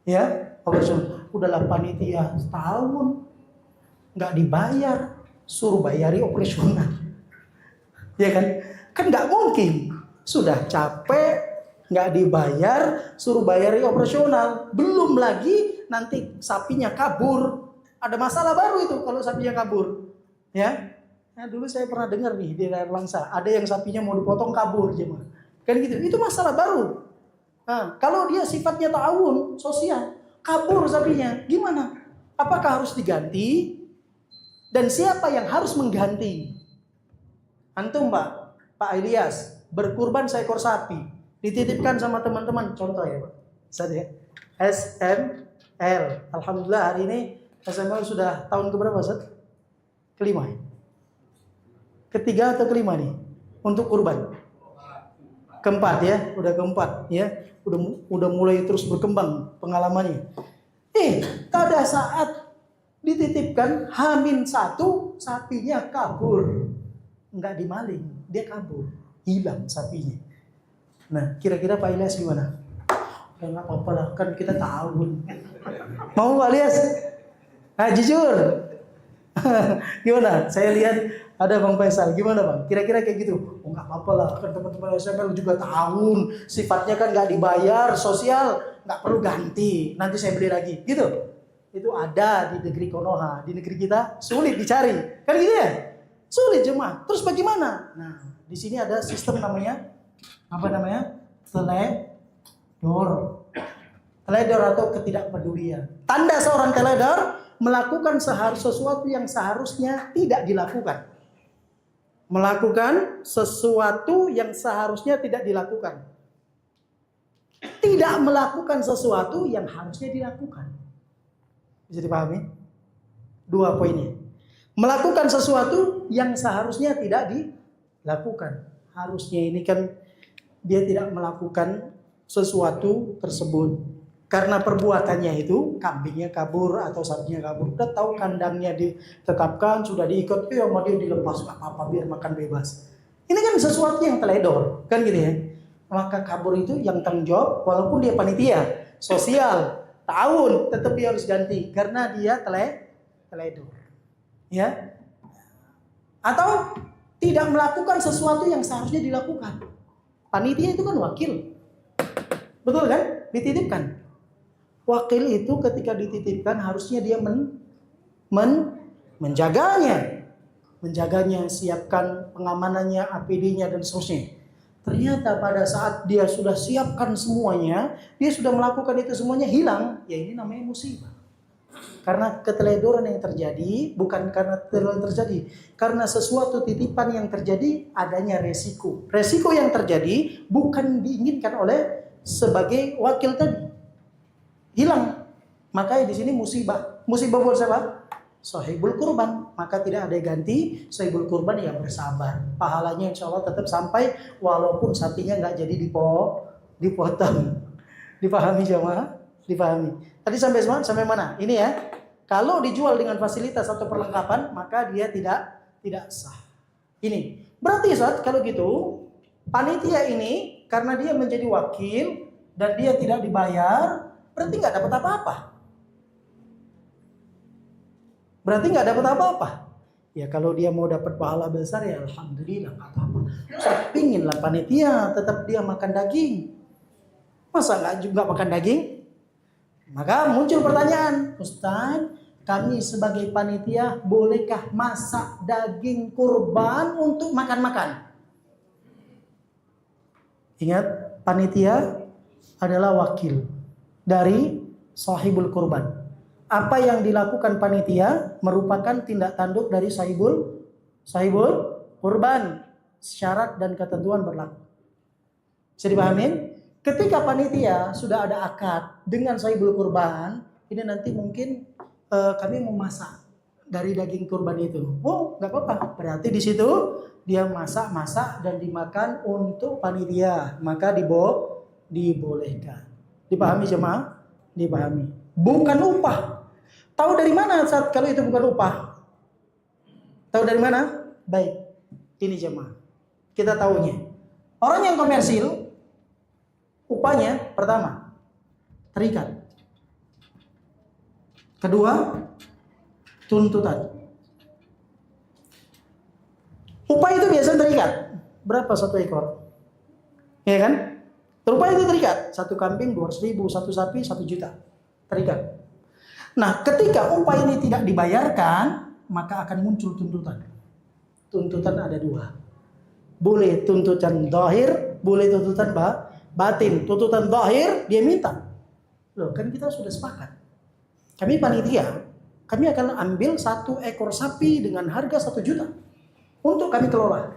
Ya, operasional. Udahlah panitia setahun nggak dibayar, suruh bayari operasional. Ya kan? Kan nggak mungkin. Sudah capek, nggak dibayar, suruh bayari operasional. Belum lagi nanti sapinya kabur. Ada masalah baru itu kalau sapinya kabur. Ya, dulu saya pernah dengar nih di daerah Langsa, ada yang sapinya mau dipotong kabur jemaah. Kan gitu. Itu masalah baru. Kalau dia sifatnya ta'awun sosial, kabur sapinya, gimana? Apakah harus diganti? Dan siapa yang harus mengganti? Antum Pak Ilyas, berkurban seekor sapi, dititipkan sama teman-teman, contoh ya Pak. Saya SML. Alhamdulillah hari ini SML sudah tahun keberapa Ustaz? Kelima ya? Ketiga atau kelima nih untuk kurban? Keempat ya, udah keempat ya. Udah mulai terus berkembang pengalamannya. Pada saat dititipkan H-1 sapinya kabur. Enggak dimaling, dia kabur. Hilang sapinya. Nah, kira-kira Pak Ilyas gimana? Ya enggak apa-apa lah, kan kita tahu. Mau Pak Ilyas? Jujur. Gimana? Saya lihat ada Bang Faisal. Gimana Bang? Kira-kira kayak gitu. Enggak apa-apa lah, kan teman-teman SML juga tahun. Sifatnya kan enggak dibayar, sosial, enggak perlu ganti. Nanti saya beli lagi. Gitu. Itu ada di negeri Konoha. Di negeri kita sulit dicari. Kan gitu ya? Sulit jemaah. Terus bagaimana? Nah, di sini ada sistem namanya teledor. Teledor atau ketidakpedulian. Tanda seorang teledor melakukan sesuatu yang seharusnya tidak dilakukan. Melakukan sesuatu yang seharusnya tidak dilakukan. Tidak melakukan sesuatu yang harusnya dilakukan. Bisa dipahami? Dua poinnya. Melakukan sesuatu yang seharusnya tidak dilakukan. Harusnya ini kan dia tidak melakukan sesuatu tersebut. Karena perbuatannya itu, kambingnya kabur atau sapinya kabur. Udah tahu kandangnya ditetapkan, sudah diikat, sama dia dilepas. Gak apa-apa, biar makan bebas. Ini kan sesuatu yang teledor. Kan gitu ya. Maka kabur itu yang tanggung jawab, walaupun dia panitia, sosial, tahun, tetap dia harus ganti. Karena dia teledor. Ya. Atau tidak melakukan sesuatu yang seharusnya dilakukan. Panitia itu kan wakil. Betul kan? Dititipkan. Wakil itu ketika dititipkan harusnya dia menjaganya. menjaganya, siapkan pengamanannya, APD-nya dan seterusnya. Ternyata pada saat dia sudah siapkan semuanya, dia sudah melakukan itu semuanya hilang, ya ini namanya musibah. Karena keteledoran yang terjadi, bukan karena keteledoran terjadi, karena sesuatu titipan yang terjadi adanya resiko. Resiko yang terjadi bukan diinginkan oleh sebagai wakil tadi, hilang. Makanya di sini musibah. Musibah buat siapa? Sahibul kurban. Maka tidak ada ganti sahibul kurban yang bersabar. Pahalanya insya Allah tetap sampai walaupun sapinya nggak jadi dipotong. Dipahami jamaah? Dipahami. Tadi sampai mana? Ini ya. Kalau dijual dengan fasilitas atau perlengkapan, maka dia tidak sah. Ini. Berarti Ustaz, kalau gitu, panitia ini karena dia menjadi wakil dan dia tidak dibayar, berarti nggak dapat apa-apa. Berarti nggak dapat apa-apa. Ya kalau dia mau dapat pahala besar ya alhamdulillah nggak apa-apa. Saya pingin lah panitia tetap dia makan daging. Masa nggak juga makan daging? Maka muncul pertanyaan, Ustaz, kami sebagai panitia bolehkah masak daging kurban untuk makan-makan? Ingat, panitia adalah wakil dari sahibul kurban. Apa yang dilakukan panitia merupakan tindak tanduk dari sahibul kurban. Syarat dan ketentuan berlaku. Bisa dipahamin? Ketika panitia sudah ada akad dengan sahibul kurban, ini nanti mungkin kami mau masak dari daging kurban itu. Oh, nggak apa-apa. Berarti di situ dia masak dan dimakan untuk panitia, maka dibolehkan. Dipahami jemaah? Dipahami. Bukan upah. Tahu dari mana saat kalau itu bukan upah? Tahu dari mana? Baik. Ini jemaah. Kita tahunya. Orang yang komersil upahnya pertama terikat. Kedua, tuntutan. Upah itu biasanya terikat. Berapa satu ekor? Ya kan? Upah itu terikat. Satu kambing 200.000, satu sapi 1 juta. Terikat. Nah, ketika upah ini tidak dibayarkan, maka akan muncul tuntutan. Tuntutan ada 2. Boleh tuntutan zahir, boleh tuntutan batin. Tuntutan zahir dia minta. Loh, kan kita sudah sepakat. Kami panitia, kami akan ambil 1 ekor sapi dengan harga 1 juta untuk kami kelola.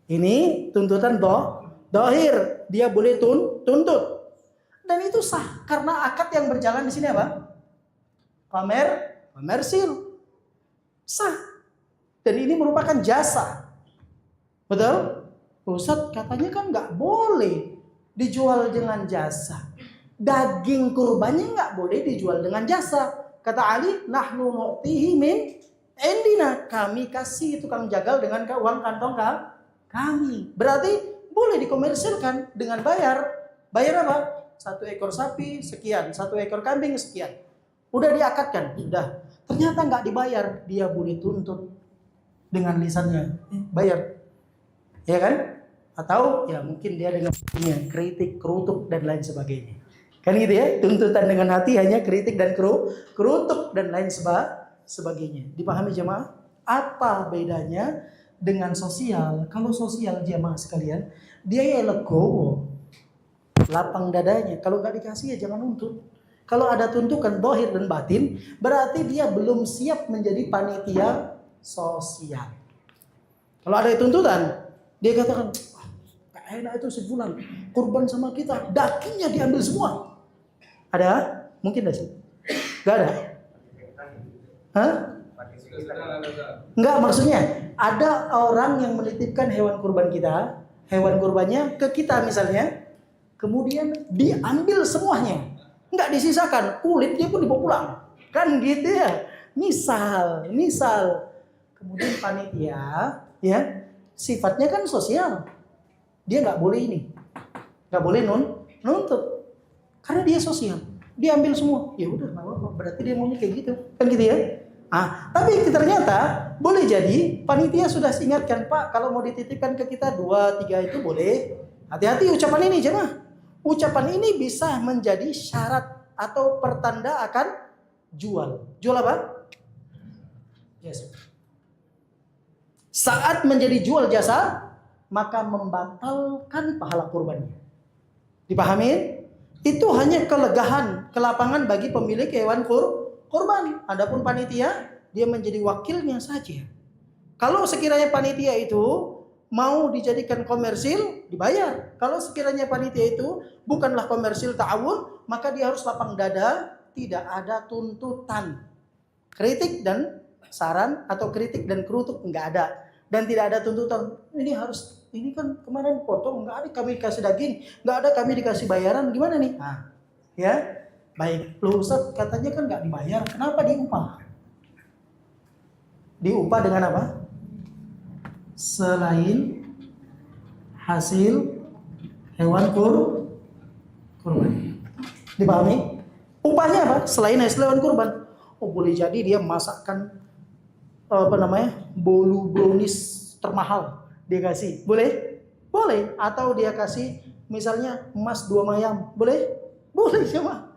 Ini tuntutan zahir, dia boleh tuntut. Dan itu sah karena akad yang berjalan di sini apa? Komersil. Sah. Dan ini merupakan jasa. Betul? Ustaz katanya kan nggak boleh dijual dengan jasa. Daging kurbannya nggak boleh dijual dengan jasa. Kata Ali, nahnu nu'tihi min indina. Kami kasih tukang jagal dengan uang kantong kami. Berarti boleh dikomersilkan dengan bayar. Bayar apa? 1 ekor sapi sekian, 1 ekor kambing sekian. Udah diakadkan, udah. Ternyata nggak dibayar, dia boleh tuntut dengan lisannya. Bayar. Ya kan? Atau ya mungkin dia dengan kritik, kerutuk dan lain sebagainya. Kan gitu ya? Tuntutan dengan hati hanya kritik dan kerutuk dan lain sebagainya. Dipahami jemaah? Apa bedanya dengan sosial? Kalau sosial jemaah sekalian, dia ya legowo. Lapang dadanya. Kalau nggak dikasih ya jangan nuntut. Kalau ada tuntukan zahir dan batin, berarti dia belum siap menjadi panitia sosial. Kalau ada tuntutan, dia katakan, enak itu sebulan kurban sama kita, dagingnya diambil semua. Ada? Mungkin tidak sih? Gak ada? Hah? Enggak, maksudnya ada orang yang menitipkan hewan kurban kita, hewan kurbannya ke kita misalnya, kemudian diambil semuanya, enggak disisakan, kulit dia pun dibawa pulang, kan gitu ya. Misal, kemudian panitia, ya sifatnya kan sosial, dia nggak boleh ini, nggak boleh nuntut, karena dia sosial, dia ambil semua, ya udah nggak apa-apa, berarti dia maunya kayak gitu, kan gitu ya. Tapi ternyata boleh jadi panitia sudah ingatkan, Pak, kalau mau dititipkan ke kita 2, 3 itu boleh. Hati-hati ucapan ini jemaah. Ucapan ini bisa menjadi syarat atau pertanda akan jual. Jual apa? Yes. saat menjadi jual jasa, maka membatalkan pahala kurbannya. Dipahami? Itu hanya kelegahan, kelapangan bagi pemilik hewan kurban. Adapun panitia, dia menjadi wakilnya saja. Kalau sekiranya panitia itu mau dijadikan komersil, dibayar. Kalau sekiranya panitia itu bukanlah komersil ta'awun, maka dia harus lapang dada, tidak ada tuntutan. Kritik dan saran atau kritik dan kerutuk enggak ada. Dan tidak ada tuntutan, ini kan kemarin potong, enggak ada kami dikasih daging, enggak ada kami dikasih bayaran, gimana nih? Nah, ya, baik. Loh Ustaz, katanya kan enggak dibayar, kenapa diupah? Diupah dengan apa? Selain hasil hewan kurban. Dipahami? Upahnya apa? Selain hasil hewan kurban. Oh, boleh jadi dia masakkan bolu brownies termahal dia kasih. Boleh? Boleh. Atau dia kasih misalnya emas 2 mayam. Boleh? Boleh cuma.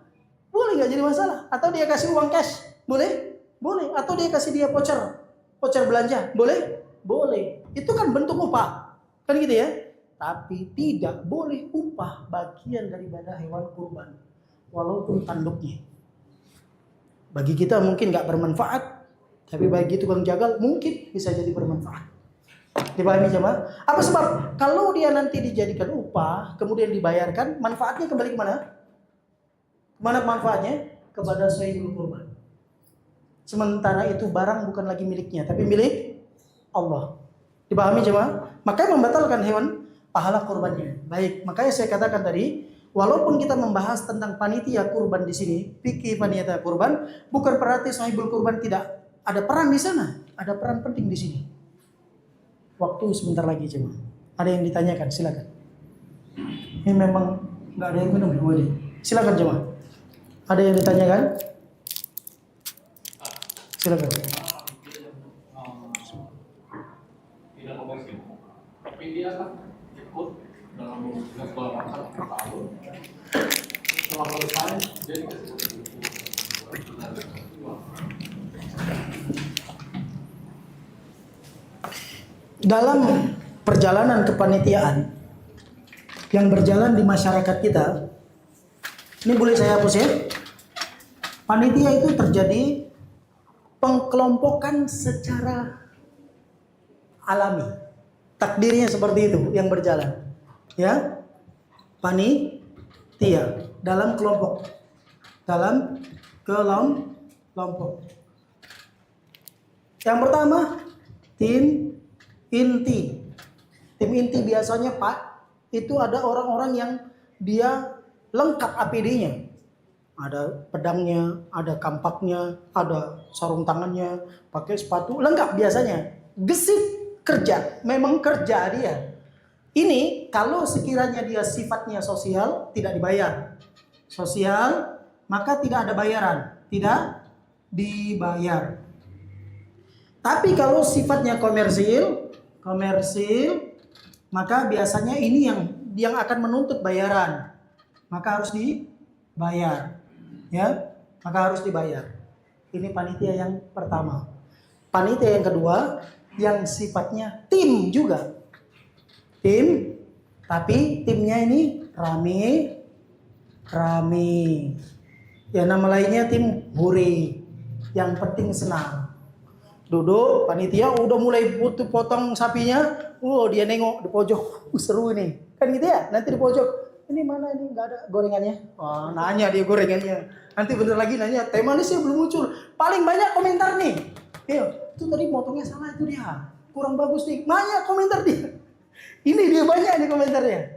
Boleh, nggak jadi masalah. Atau dia kasih uang cash. Boleh? Boleh. Atau dia kasih dia voucher belanja. Boleh? Boleh. Itu kan bentuk upah. Kan gitu ya? Tapi tidak boleh upah bagian daripada hewan kurban. Walaupun tanduknya. Bagi kita mungkin nggak bermanfaat. Tapi bagi tukang jagal mungkin bisa jadi bermanfaat. Dipahami jemaah? Apa sebab? Kalau dia nanti dijadikan upah, kemudian dibayarkan, manfaatnya kembali kemana? Kemana manfaatnya? Kepada sahibul kurban. Sementara itu barang bukan lagi miliknya, tapi milik Allah. Dipahami jemaah? Makanya membatalkan hewan pahala kurbannya. Baik, makanya saya katakan tadi, walaupun kita membahas tentang panitia kurban di sini, fikih panitia kurban, bukan berarti sahibul kurban tidak ada peran di sana, ada peran penting di sini. Waktu sebentar lagi cuma. Ada yang ditanyakan, silakan. Ini memang nggak ada yang minum, boleh. Silakan cuma. Ada yang ditanyakan? Silakan. Tidak komersil, tapi dia kan ikut dalam sekolah makan per tahun. Setelah selesai, dia dikasih dalam perjalanan kepanitiaan yang berjalan di masyarakat kita, ini boleh saya hapus ya. Panitia itu terjadi pengkelompokan secara alami. Takdirnya seperti itu yang berjalan. Ya. Panitia dalam kelompok. Dalam kelompok. Yang pertama, tim inti. Tim inti biasanya Pak, itu ada orang-orang yang dia lengkap APD-nya. Ada pedangnya, ada kampaknya, ada sarung tangannya, pakai sepatu, lengkap biasanya. Gesit kerja, memang kerja dia. Ini kalau sekiranya dia sifatnya sosial, tidak dibayar. Sosial, maka tidak ada bayaran, tidak dibayar. Tapi kalau sifatnya komersil, maka biasanya ini yang akan menuntut bayaran, maka harus dibayar, ya, maka harus dibayar. Ini panitia yang pertama. Panitia yang kedua, yang sifatnya tim juga, tim, tapi timnya ini rame, ya nama lainnya tim hore, yang penting senang. Duduk, panitia udah mulai potong sapinya. Dia nengok di pojok. Seru ini. Kan gitu ya? Nanti di pojok. Ini mana ini? Nggak ada gorengannya. Nanya dia gorengannya. Nanti bener lagi nanya. Teh manisnya belum muncul. Paling banyak komentar nih. Itu tadi potongnya salah itu dia. Kurang bagus nih. Banyak komentar dia. Ini dia banyak nih komentarnya.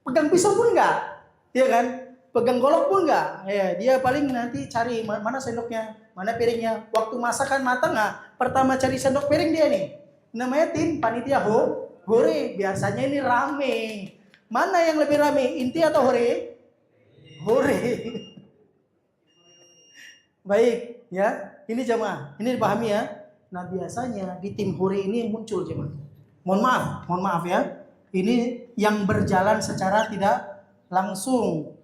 Pegang pisau pun enggak. Iya kan? Pegang golok pun enggak. Ya, dia paling nanti cari mana sendoknya, mana piringnya. Waktu masakan matang nggak? Pertama cari sendok piring dia nih. Namanya tim panitia hore. Biasanya ini rame. Mana yang lebih rame? Inti atau hore? Hore. Baik, ya. Ini jemaah. Ini dipahami ya. Nah, biasanya di tim hore ini muncul jemaah. Mohon maaf ya. Ini yang berjalan secara tidak langsung.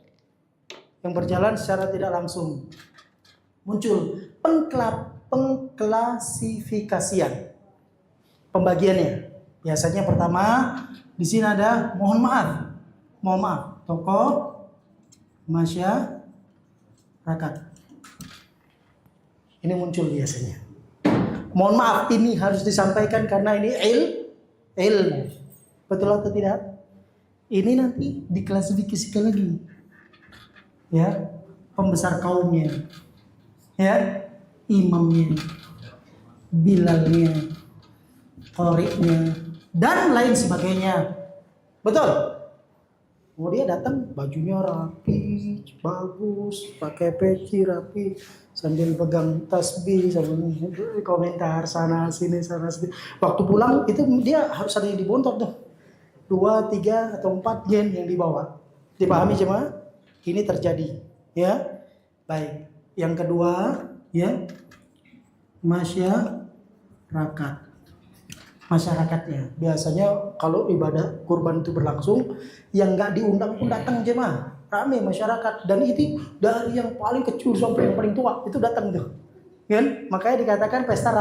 Muncul pengklasifikasian. pembagiannya. Biasanya pertama di sini ada mohon maaf, tokoh masyarakat. Ini muncul biasanya. Mohon maaf, ini harus disampaikan karena ini ilmu. Betul atau tidak? Ini nanti diklasifikasikan lagi. Ya, pembesar kaumnya. Ya, imamnya, bilalnya, qori'nya, dan lain sebagainya. Betul? Oh, dia datang bajunya rapi, bagus, pakai peci rapi, sambil pegang tasbih, sambil komentar sana sini. Waktu pulang itu dia harus ada yang dibontot tuh. 2, 3 atau 4 gen yang dibawa. Dipahami jemaah? Ini terjadi, ya. Baik. Yang kedua, ya, masyarakatnya. Biasanya kalau ibadah kurban itu berlangsung, yang nggak diundang pun datang jemaah. Ramai masyarakat, dan itu dari yang paling kecil sampai yang paling tua itu datang tuh. Kan? Makanya dikatakan pesta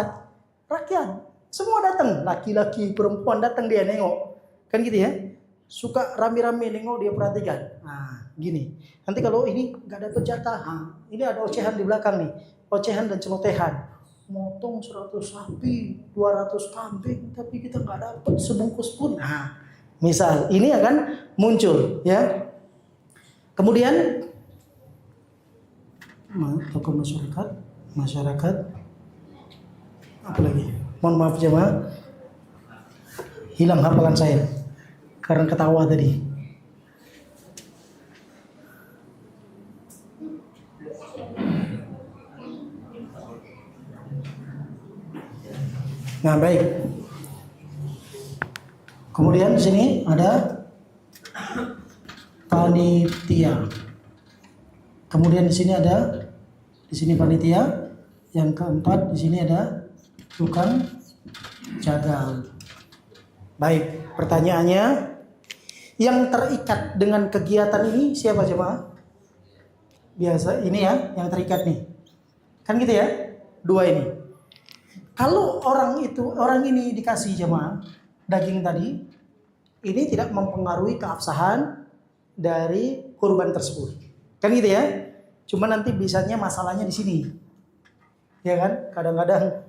rakyat. Semua datang, laki-laki, perempuan datang dia nengok. Kan gitu ya. Suka rame-rame nengok, dia perhatikan. Nah, gini. Nanti kalau ini nggak dapet jatah, ini ada ocehan di belakang nih. Ocehan dan celotehan. Motong 100 sapi, 200 kambing, tapi kita nggak dapat sebungkus pun. Nah, misal ini akan muncul, ya. Kemudian tokoh masyarakat, apa lagi? Mohon maaf jemaah, hilang hafalan saya karena ketawa tadi. Nah, baik. Kemudian di sini ada panitia. Kemudian di sini panitia. Yang keempat di sini ada tukang jagal. Baik, pertanyaannya, yang terikat dengan kegiatan ini siapa jemaah? Biasa ini ya, yang terikat nih. Kan gitu ya? 2 ini. Kalau orang ini dikasih jemaah daging tadi, ini tidak mempengaruhi keabsahan dari kurban tersebut. Kan gitu ya? Cuma nanti bisanya masalahnya di sini. Ya kan? Kadang-kadang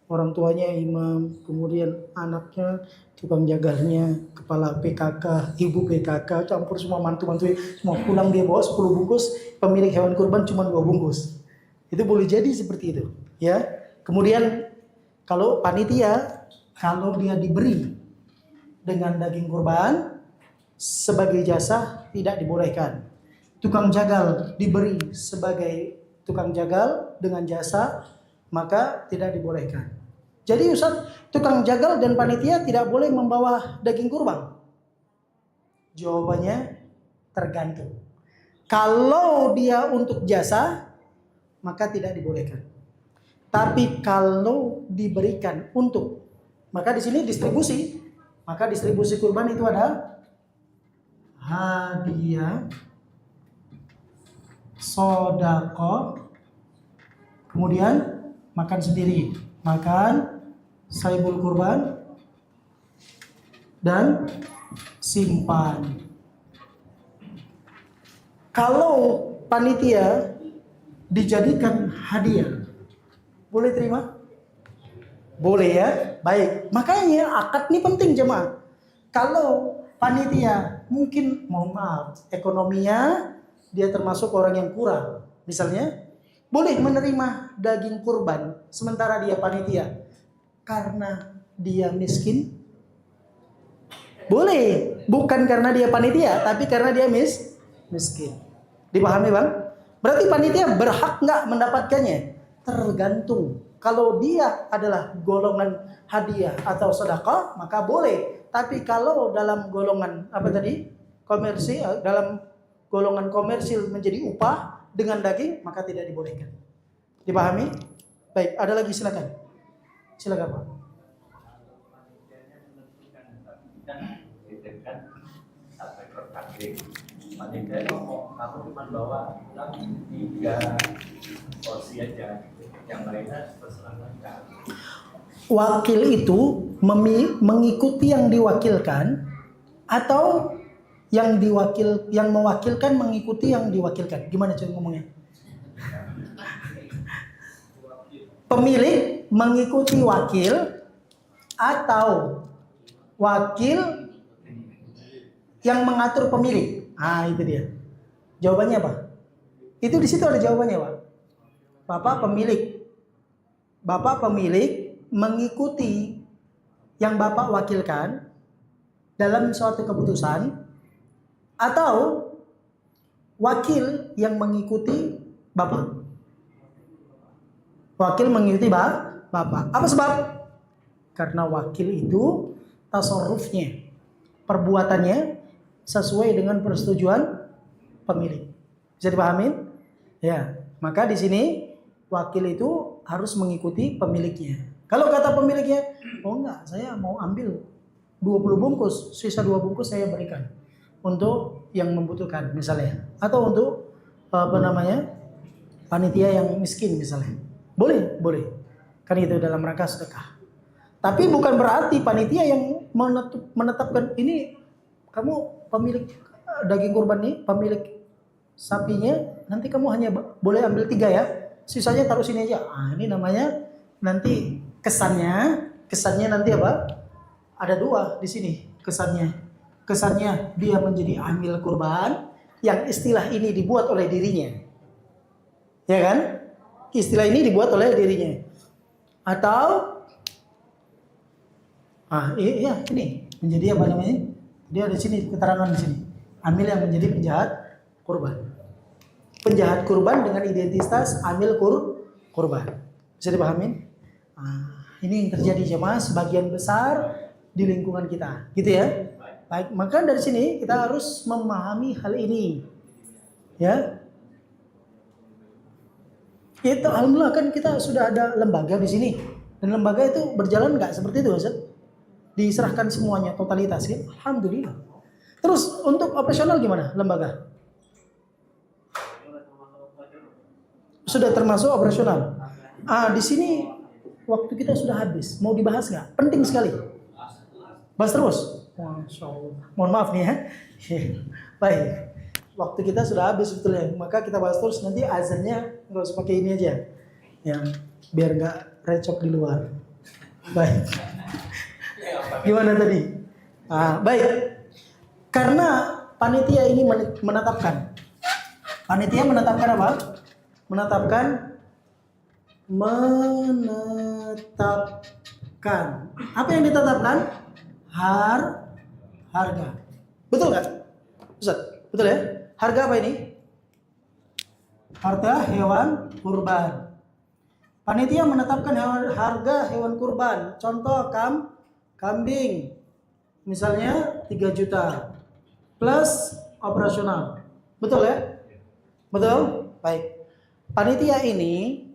orang tuanya imam, kemudian anaknya tukang jagalnya, kepala PKK, ibu PKK, campur semua mantu-mantu, semua pulang dia bawa 10 bungkus, pemilik hewan kurban cuma 2 bungkus. Itu boleh jadi seperti itu, ya. Kemudian kalau panitia, kalau dia diberi dengan daging kurban sebagai jasa tidak dibolehkan. Tukang jagal diberi sebagai tukang jagal dengan jasa, maka tidak dibolehkan. Jadi Ustaz, tukang jagal dan panitia tidak boleh membawa daging kurban? Jawabannya tergantung. Kalau dia untuk jasa, maka tidak dibolehkan. Tapi kalau diberikan untuk, maka di sini distribusi. Maka distribusi kurban itu ada hadiah, sodako, kemudian makan sendiri, makan saibul kurban, dan simpan. Kalau panitia dijadikan hadiah, boleh terima? Boleh ya? Baik. Makanya akad ini penting jemaah. Kalau panitia mungkin, mohon maaf, ekonominya dia termasuk orang yang kurang. Misalnya, boleh menerima daging kurban sementara dia panitia. Karena dia miskin? Boleh. Bukan karena dia panitia, tapi karena dia miskin. Dipahami bang? Berarti panitia berhak nggak mendapatkannya? Tergantung. Kalau dia adalah golongan hadiah atau sedekah, maka boleh. Tapi kalau dalam golongan komersil, dalam golongan komersil menjadi upah dengan daging, maka tidak dibolehkan. Dipahami? Baik, ada lagi silakan. Silakan Pak. Panitia ngomong, aku cuma bawa 3 porsi aja, yang lainnya terserah mereka. wakil itu mengikuti yang diwakilkan atau yang mewakilkan mengikuti yang diwakilkan. Gimana cara ngomongnya? Pemilik mengikuti wakil atau wakil yang mengatur pemilik. Ah, itu dia. Jawabannya apa? Itu di situ ada jawabannya, Pak. Bapak pemilik mengikuti yang Bapak wakilkan dalam suatu keputusan atau wakil yang mengikuti Bapak. Wakil mengikuti Bapak. Apa sebab? Karena wakil itu tasarrufnya, perbuatannya sesuai dengan persetujuan pemilik. Bisa dipahamin? Ya, maka di sini wakil itu harus mengikuti pemiliknya. Kalau kata pemiliknya, oh enggak, saya mau ambil 20 bungkus, sisa 2 bungkus saya berikan untuk yang membutuhkan misalnya, atau untuk panitia yang miskin misalnya. Boleh. Kan itu dalam rangka sedekah. Tapi bukan berarti panitia yang menetapkan ini kamu pemilik daging kurban nih, pemilik sapinya, nanti kamu hanya boleh ambil 3 ya, sisanya taruh sini aja. Ah, ini namanya nanti kesannya nanti apa? Ada 2 di sini kesannya dia menjadi amil kurban yang istilah ini dibuat oleh dirinya, ya kan? Istilah ini dibuat oleh dirinya, atau ini menjadi apa namanya? Dia ada sini keterangan di sini. Amil yang menjadi penjahat kurban. Penjahat kurban dengan identitas amil kurban. Bisa dipahami? Ini yang terjadi jemaah sebagian besar di lingkungan kita, gitu ya. Baik, maka dari sini kita harus memahami hal ini. Ya. Itu alhamdulillah kan kita sudah ada lembaga di sini. Dan lembaga itu berjalan nggak seperti itu, Ustaz? Diserahkan semuanya totalitas ya. Alhamdulillah. Terus untuk operasional gimana lembaga? Sudah termasuk operasional. Di sini waktu kita sudah habis. Mau dibahas nggak? Penting sekali. Bahas terus. Masya Allah. Mohon maaf nih ya. Baik. Waktu kita sudah habis sebetulnya. Maka kita bahas terus. Nanti azannya nggak usah pakai ini aja. Yang biar nggak recok di luar. Baik. Gimana tadi? Baik. Karena panitia ini menetapkan. Panitia menetapkan apa? Menetapkan. Apa yang ditetapkan? Harga. Betul nggak? Ustaz, betul ya? Harga apa ini? Harga hewan kurban. Panitia menetapkan harga hewan kurban. Contoh kambing. Misalnya 3 juta. Plus operasional. Betul ya? Betul? Baik. Panitia ini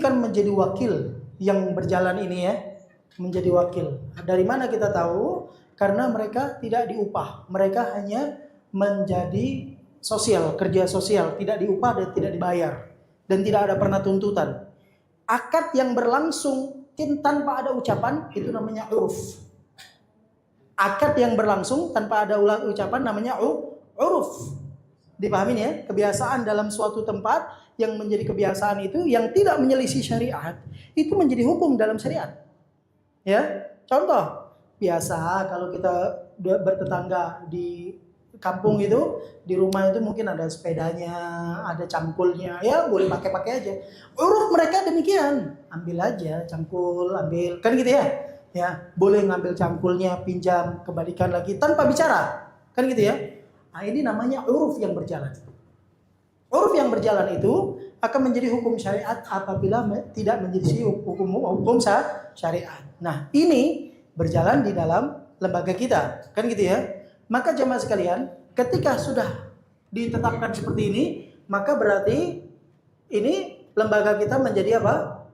kan menjadi wakil yang berjalan ini ya. Menjadi wakil. Dari mana kita tahu? Karena mereka tidak diupah. Mereka hanya menjadi sosial, kerja sosial, tidak diupah dan tidak dibayar, dan tidak ada pernah tuntutan. Akad yang berlangsung tanpa ada ucapan itu namanya uruf. Akad yang berlangsung tanpa ada ucapan namanya uruf. Dipahami ya? Kebiasaan dalam suatu tempat yang menjadi kebiasaan itu yang tidak menyelisih syariat itu menjadi hukum dalam syariat. Ya, contoh biasa kalau kita bertetangga di kampung itu, di rumah itu mungkin ada sepedanya, ada cangkulnya, ya boleh pakai aja. Uruf mereka demikian, ambil aja cangkul, ambil, kan gitu ya. Ya, boleh ngambil cangkulnya, pinjam, kembalikan lagi tanpa bicara, kan gitu ya. Nah, ini namanya uruf yang berjalan. Uruf yang berjalan itu akan menjadi hukum syariat apabila tidak menjadi hukum syariat. Nah, ini berjalan di dalam lembaga kita, kan gitu ya. Maka jemaah sekalian, ketika sudah ditetapkan seperti ini, maka berarti ini lembaga kita menjadi apa?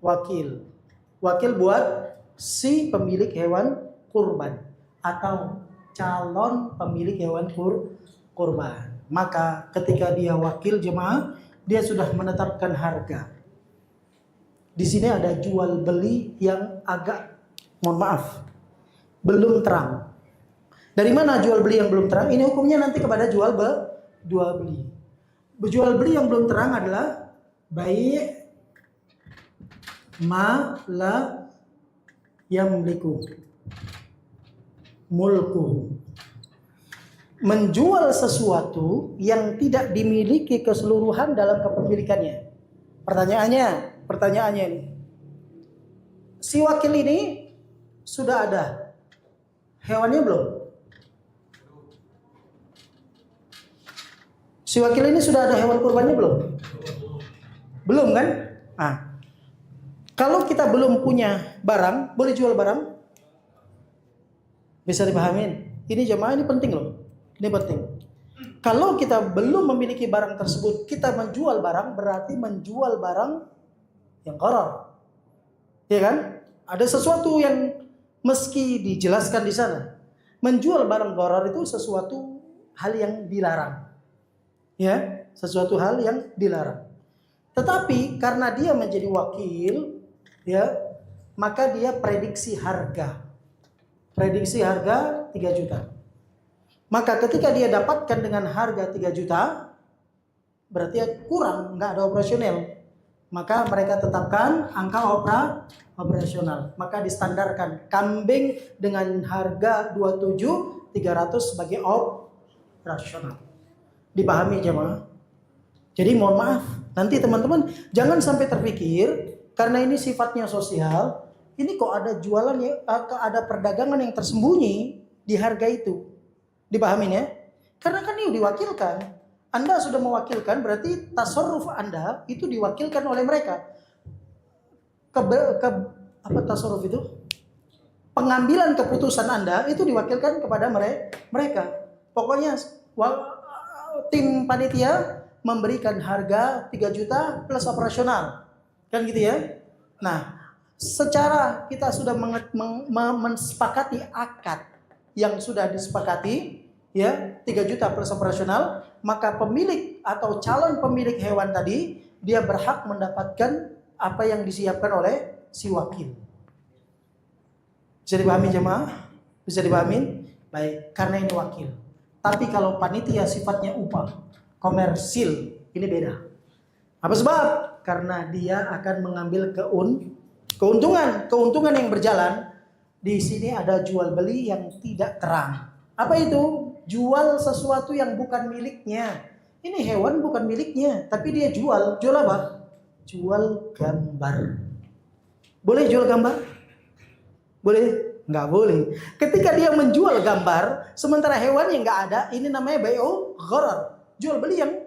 Wakil. Wakil buat si pemilik hewan kurban atau calon pemilik hewan kurban. Maka ketika dia wakil jemaah, dia sudah menetapkan harga. Di sini ada jual beli yang agak, mohon maaf, belum terang. Dari mana jual beli yang belum terang? Ini hukumnya nanti kepada jual beli. Jual beli yang belum terang adalah bai' ma la yamliku mulku. Menjual sesuatu yang tidak dimiliki keseluruhan dalam kepemilikannya. Pertanyaannya ini. Si wakil ini sudah ada hewannya belum? Si wakil ini sudah ada hewan kurbannya belum? Belum kan? Nah, kalau kita belum punya barang, boleh jual barang? Bisa dipahamin? Ini jemaah, ini penting loh. Ini penting. Kalau kita belum memiliki barang tersebut, kita menjual barang, berarti menjual barang yang gharar. Ya kan? Ada sesuatu yang meski dijelaskan di sana. Menjual barang gharar itu sesuatu hal yang dilarang. Ya, sesuatu hal yang dilarang. Tetapi karena dia menjadi wakil, ya, maka dia prediksi harga. Prediksi harga 3 juta. Maka ketika dia dapatkan dengan harga 3 juta, berarti kurang, nggak ada operasional. Maka mereka tetapkan angka operasional. Maka distandarkan kambing dengan harga 27.300 sebagai operasional. Dipahami jemaah? Jadi mohon maaf, nanti teman-teman jangan sampai terpikir karena ini sifatnya sosial, ini kok ada jualan ya, ada perdagangan yang tersembunyi di harga itu. Dipahami ya? Karena kan ini diwakilkan. Anda sudah mewakilkan, berarti tasarruf Anda itu diwakilkan oleh mereka. Apa tasarruf itu? Pengambilan keputusan Anda itu diwakilkan kepada mereka. Pokoknya tim panitia memberikan harga 3 juta plus operasional. Kan gitu ya? Nah, secara kita sudah mensepakati akad yang sudah disepakati, ya, 3 juta plus operasional, maka pemilik atau calon pemilik hewan tadi dia berhak mendapatkan apa yang disiapkan oleh si wakil. Bisa dipahami jemaah? Bisa dipahami? Baik, karena ini wakil. Tapi kalau panitia sifatnya upah, komersil, ini beda. Apa sebab? Karena dia akan mengambil keuntungan yang berjalan. Di sini ada jual beli yang tidak terang. Apa itu? Jual sesuatu yang bukan miliknya. Ini hewan bukan miliknya, tapi dia jual. Jual apa? Jual gambar. Boleh jual gambar? Boleh? Nggak boleh. Ketika dia menjual gambar, sementara hewannya nggak ada, ini namanya bai'u gharar. Jual beli yang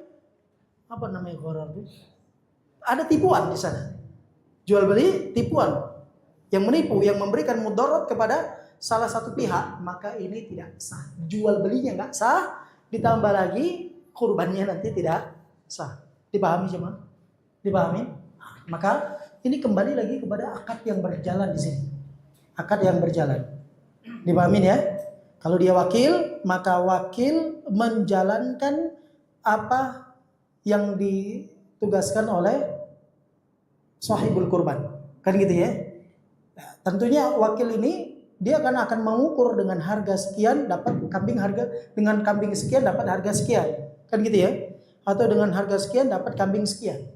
apa namanya gharar itu? Ada tipuan di sana. Jual beli tipuan, yang menipu, yang memberikan mudarat kepada salah satu pihak, maka ini tidak sah. Jual belinya nggak sah, ditambah lagi kurbannya nanti tidak sah. Dipahami cuman? Dipahami? Maka ini kembali lagi kepada akad yang berjalan di sini. Akad yang berjalan. Dipahamin ya? Kalau dia wakil, maka wakil menjalankan apa yang ditugaskan oleh sahibul kurban. Kan gitu ya? Nah, tentunya wakil ini dia akan mengukur dengan harga sekian dapat kambing harga, dengan kambing sekian dapat harga sekian. Kan gitu ya? Atau dengan harga sekian dapat kambing sekian.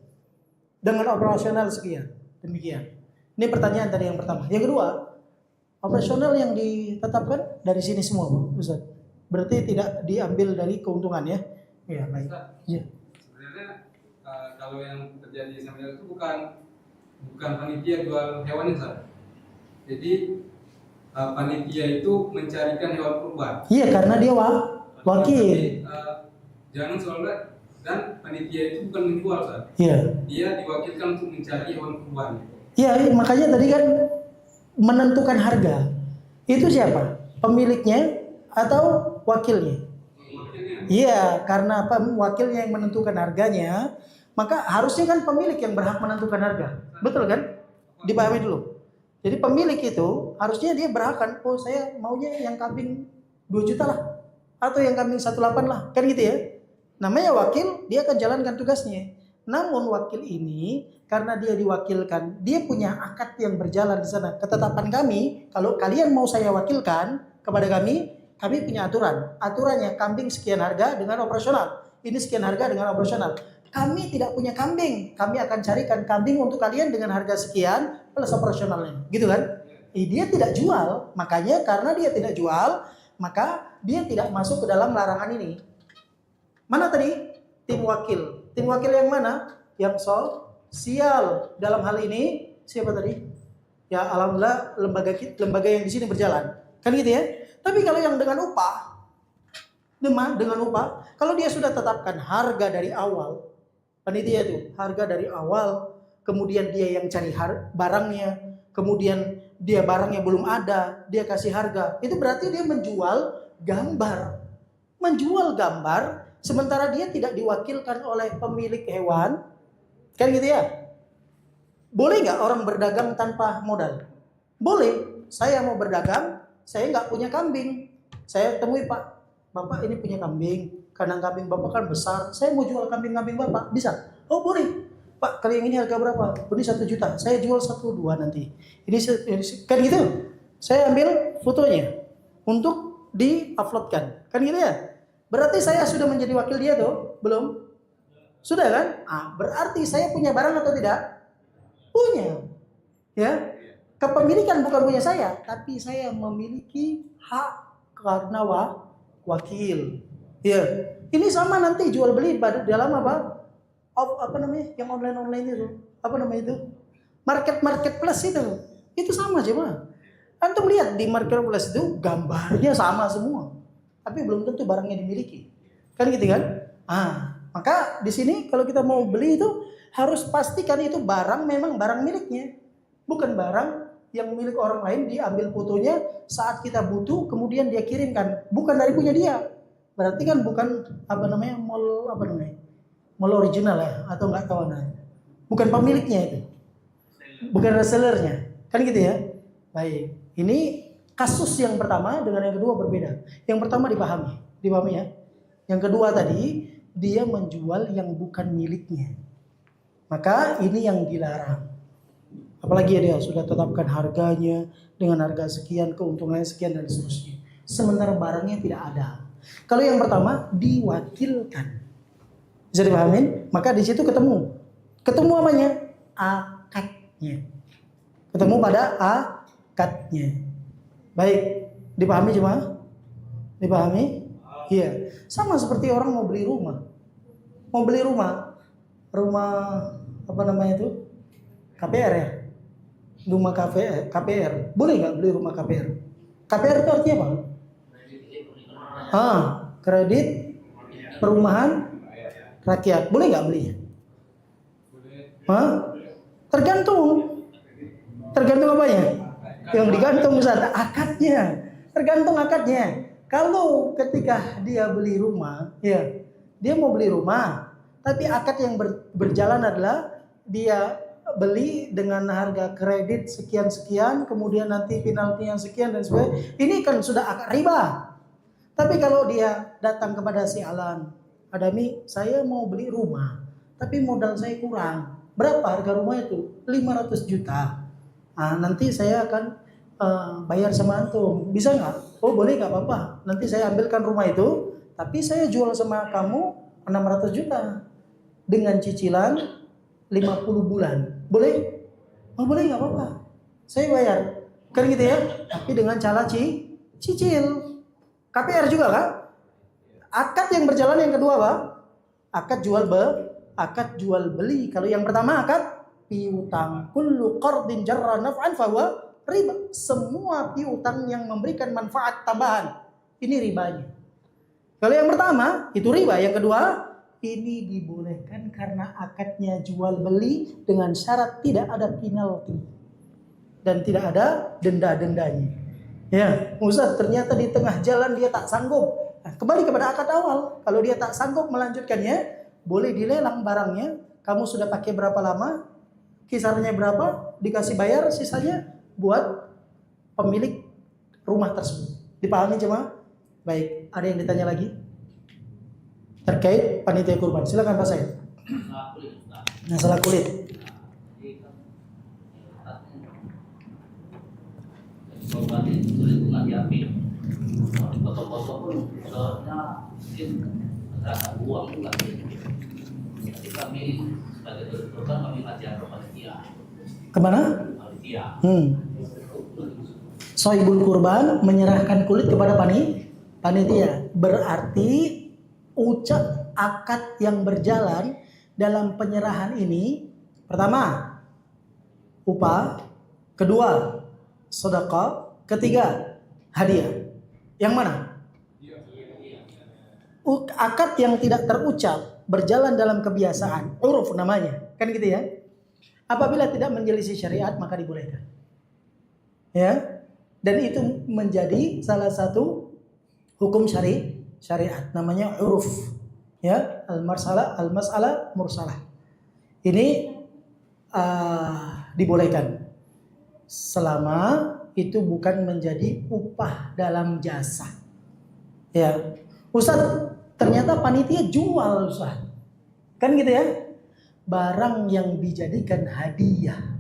Dengan operasional sekian. Demikian. Ini pertanyaan tadi yang pertama. Yang kedua, operasional yang ditetapkan dari sini semua, Ustaz. Berarti tidak diambil dari keuntungan ya? Iya, baik. Ya. Sebenarnya kalau yang terjadi sebenarnya itu bukan panitia jual hewan itu, Ustaz. Jadi panitia itu mencarikan hewan kurban. Iya, karena dia wakil. Jangan soalnya dan panitia itu bukan menjual, Ustaz. Iya. Dia diwakilkan untuk mencari hewan kurban. Iya, makanya tadi kan menentukan harga. Itu siapa? Pemiliknya atau wakilnya? Iya, karena wakilnya yang menentukan harganya, maka harusnya kan pemilik yang berhak menentukan harga. Betul kan? Dipahami dulu. Jadi pemilik itu harusnya dia berhak kan, oh saya maunya yang kambing 2 juta lah, atau yang kambing 1,8 lah, kan gitu ya. Namanya wakil, dia akan jalankan tugasnya. Namun wakil ini karena dia diwakilkan, dia punya akad yang berjalan di sana. Ketetapan kami, kalau kalian mau saya wakilkan kepada kami punya aturan. Aturannya kambing sekian harga dengan operasional. Ini sekian harga dengan operasional. Kami tidak punya kambing. Kami akan carikan kambing untuk kalian dengan harga sekian plus operasionalnya. Gitu kan? Dia tidak jual. Makanya karena dia tidak jual, maka dia tidak masuk ke dalam larangan ini. Mana tadi? Tim wakil. Tim wakil yang mana? Yang sosial. Dalam hal ini siapa tadi? Ya alhamdulillah lembaga yang di sini berjalan. Kan gitu ya? Tapi kalau yang dengan upah, kalau dia sudah tetapkan harga dari awal, panitia itu harga dari awal, kemudian dia yang cari barangnya, kemudian dia barangnya belum ada, dia kasih harga, itu berarti dia menjual gambar, sementara dia tidak diwakilkan oleh pemilik hewan, kan gitu ya? Boleh nggak orang berdagang tanpa modal? Boleh. Saya mau berdagang, saya nggak punya kambing. Saya temui Bapak ini punya kambing. Kandang kambing Bapak kan besar. Saya mau jual kambing-kambing Bapak. Bisa? Oh boleh. Pak, kalau yang ini harga berapa? Ini 1 juta. Saya jual 1,2 nanti. Ini kan gitu. Saya ambil fotonya untuk di-uploadkan. Kan gitu ya? Berarti saya sudah menjadi wakil dia tuh? Belum? Sudah kan? Berarti saya punya barang atau tidak? Punya. Ya. Kepemilikan bukan punya saya, tapi saya memiliki hak karena wakil. Ya, ini sama nanti jual beli dalam apa namanya? Yang online itu. Apa namanya itu? Marketplace itu sama aja mah. Antum lihat di marketplace itu gambarnya sama semua, tapi belum tentu barangnya dimiliki. Kan gitu kan? Maka di sini kalau kita mau beli itu harus pastikan itu barang memang barang miliknya, bukan barang yang milik orang lain diambil fotonya saat kita butuh kemudian dia kirimkan, bukan dari punya dia. Berarti kan bukan mall original ya, atau enggak tahu namanya. Bukan pemiliknya itu. Bukan resellernya. Kan gitu ya. Baik. Ini kasus yang pertama dengan yang kedua berbeda. Yang pertama dipahami ya. Yang kedua tadi dia menjual yang bukan miliknya. Maka ini yang dilarang. Apalagi dia sudah tetapkan harganya dengan harga sekian, keuntungannya sekian dan seterusnya. Sementara barangnya tidak ada. Kalau yang pertama diwakilkan. Bisa dipahamin? Maka di situ ketemu apanya? Akadnya. Ketemu pada akadnya. Baik, dipahami cuma? Dipahami? Iya. Sama seperti orang mau beli rumah. Rumah apa namanya itu? KPR ya? Rumah KPR. Boleh nggak beli rumah KPR? KPR itu artinya apa? Kredit perumahan rakyat. Boleh nggak belinya? Tergantung apanya? Yang digantung Ustaz, akadnya. Tergantung akadnya. Kalau ketika dia beli rumah, ya, dia mau beli rumah, tapi akad yang berjalan adalah dia beli dengan harga kredit sekian-sekian, kemudian nanti penaltinya sekian dan sebagainya. Ini kan sudah akad riba. Tapi kalau dia datang kepada si Alan, Adami, saya mau beli rumah, tapi modal saya kurang. Berapa harga rumah itu? 500 juta. Nanti saya akan bayar sama antum. Bisa nggak? Oh boleh, nggak apa-apa. Nanti saya ambilkan rumah itu, tapi saya jual sama kamu 600 juta. Dengan cicilan 50 bulan. Boleh? Oh boleh, nggak apa-apa. Saya bayar. Kan gitu ya. Tapi dengan cara cicil. KPR juga kan? Akad yang berjalan yang kedua apa? Akad jual beli. Kalau yang pertama akad piutang. Kullu qardin jarra naf'an fahuwa riba. Semua piutang yang memberikan manfaat tambahan, ini ribanya. Kalau yang pertama itu riba. Yang kedua ini dibolehkan karena akadnya jual beli dengan syarat tidak ada penalti dan tidak ada denda-dendanya. Ya, Ustaz, ternyata di tengah jalan dia tak sanggup. Kembali kepada akad awal. Kalau dia tak sanggup melanjutkannya, boleh dilelang barangnya. Kamu sudah pakai berapa lama? Kisarannya berapa? Dikasih bayar, sisanya buat pemilik rumah tersebut. Dipahami cuma? Baik, ada yang ditanya lagi? Terkait panitia kurban. Silakan Pak Said. Masalah kulit. Korban itu sulit nggak diambil. Foto-foto pun sebenarnya mungkin ada uang juga. Jadi kami sebagai korban kami ngajak ke panitia. Kemana? Panitia. Sohibul kurban menyerahkan kulit kepada panitia. Berarti ucap akad yang berjalan dalam penyerahan ini, pertama upah, kedua sedekah, ketiga hadiah. Yang mana? Akad yang tidak terucap berjalan dalam kebiasaan, uruf namanya, kan gitu ya. Apabila tidak menyelisih syariat maka dibolehkan. Ya. Dan itu menjadi salah satu hukum syariat, namanya uruf. Ya, al-mas'alah mursalah. Ini dibolehkan selama itu bukan menjadi upah dalam jasa. Ya, Ustaz, ternyata panitia jual, Ustaz. Kan gitu ya? Barang yang dijadikan hadiah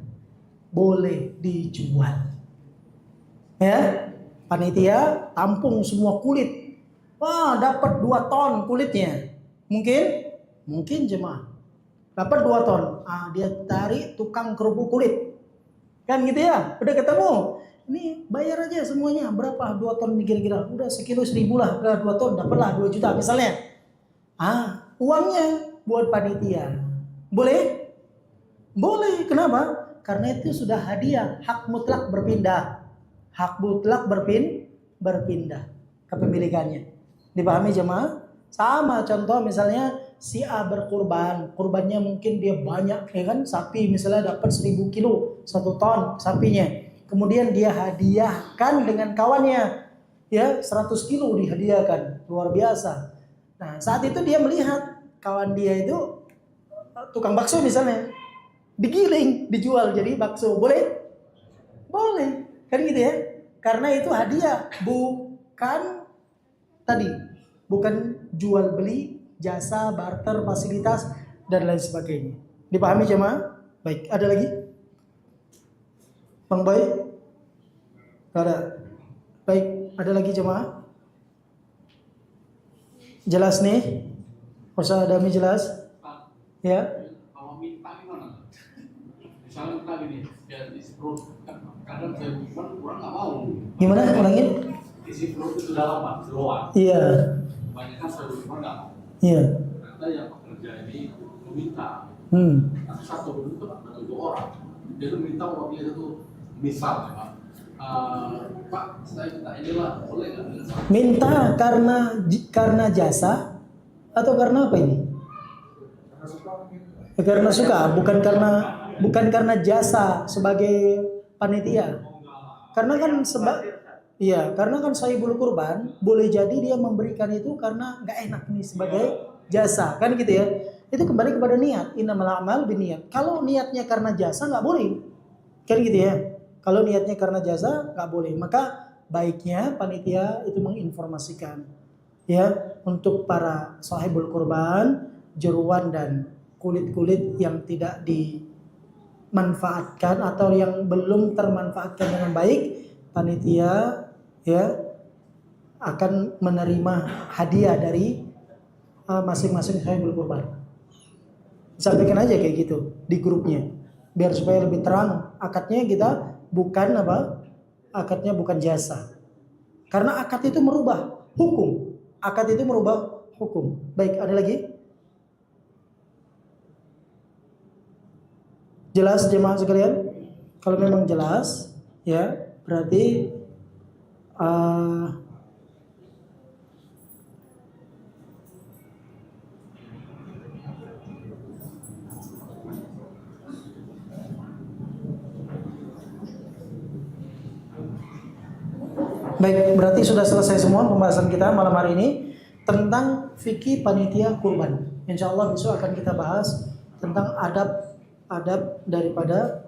boleh dijual. Ya, panitia tampung semua kulit. Wah, dapat 2 ton kulitnya. Mungkin jemaah dapat 2 ton. Dia tarik tukang kerupuk kulit. Kan gitu ya? Udah ketemu. Ini bayar aja semuanya. Berapa 2 ton kira-kira? Udah sekilo 1.000 lah. 2 ton dapatlah 2 juta misalnya. Uangnya buat panitia. Boleh? Boleh. Kenapa? Karena itu sudah hadiah. Hak mutlak berpindah. Hak mutlak berpindah kepemilikannya. Dipahami jemaah? Sama contoh misalnya si A berkurban, kurbannya mungkin dia banyak ya kan, sapi misalnya dapat 1.000 kilo, 1 ton sapinya. Kemudian dia hadiahkan dengan kawannya, ya 100 kilo dihadiahkan, luar biasa. Nah saat itu dia melihat kawan dia itu tukang bakso misalnya, digiling, dijual jadi bakso, boleh? Boleh, kan gitu ya? Karena itu hadiah, bukan jual beli, jasa, barter, fasilitas dan lain sebagainya. Dipahami jemaah? Baik, ada lagi? Bang Boy? Gak ada. Baik, ada lagi jemaah? Jelas nih? Ustaz Adami jelas? Ya? Kalau minta gimana? Misalnya kita gini, ya isi perut, kadang saya kurang nggak mau. Gimana ulangin? Isi perut itu dalam Pak, luar. Iya. Kebanyakan saya cuma nggak mau. Iya. Ternyata yang pekerja ini meminta. Tapi satu itu ada 2 orang. Dia tuh minta kalau dia itu misal, Pak, saya minta inilah, boleh nggak? Minta karena jasa atau karena apa ini? Karena suka, bukan karena jasa sebagai panitia. Karena kan karena kan sahibul kurban boleh jadi dia memberikan itu karena nggak enak nih sebagai jasa, kan gitu ya. Itu kembali kepada niat. Innamal a'mal binniyat. Kalau niatnya karena jasa nggak boleh, kan gitu ya. Kalau niatnya karena jasa nggak boleh, maka baiknya panitia itu menginformasikan ya untuk para sahibul kurban, jeruan dan kulit-kulit yang tidak dimanfaatkan atau yang belum termanfaatkan dengan baik, panitia ya akan menerima hadiah dari masing-masing sahibul kurban. Sampaikan aja kayak gitu di grupnya, biar supaya lebih terang. Akadnya kita bukan akadnya bukan jasa, karena akad itu merubah hukum. Akad itu merubah hukum. Baik, ada lagi? Jelas jemaah sekalian? Kalau memang jelas, ya berarti baik, berarti sudah selesai semua pembahasan kita malam hari ini tentang fikih panitia kurban. Insya Allah besok akan kita bahas tentang adab daripada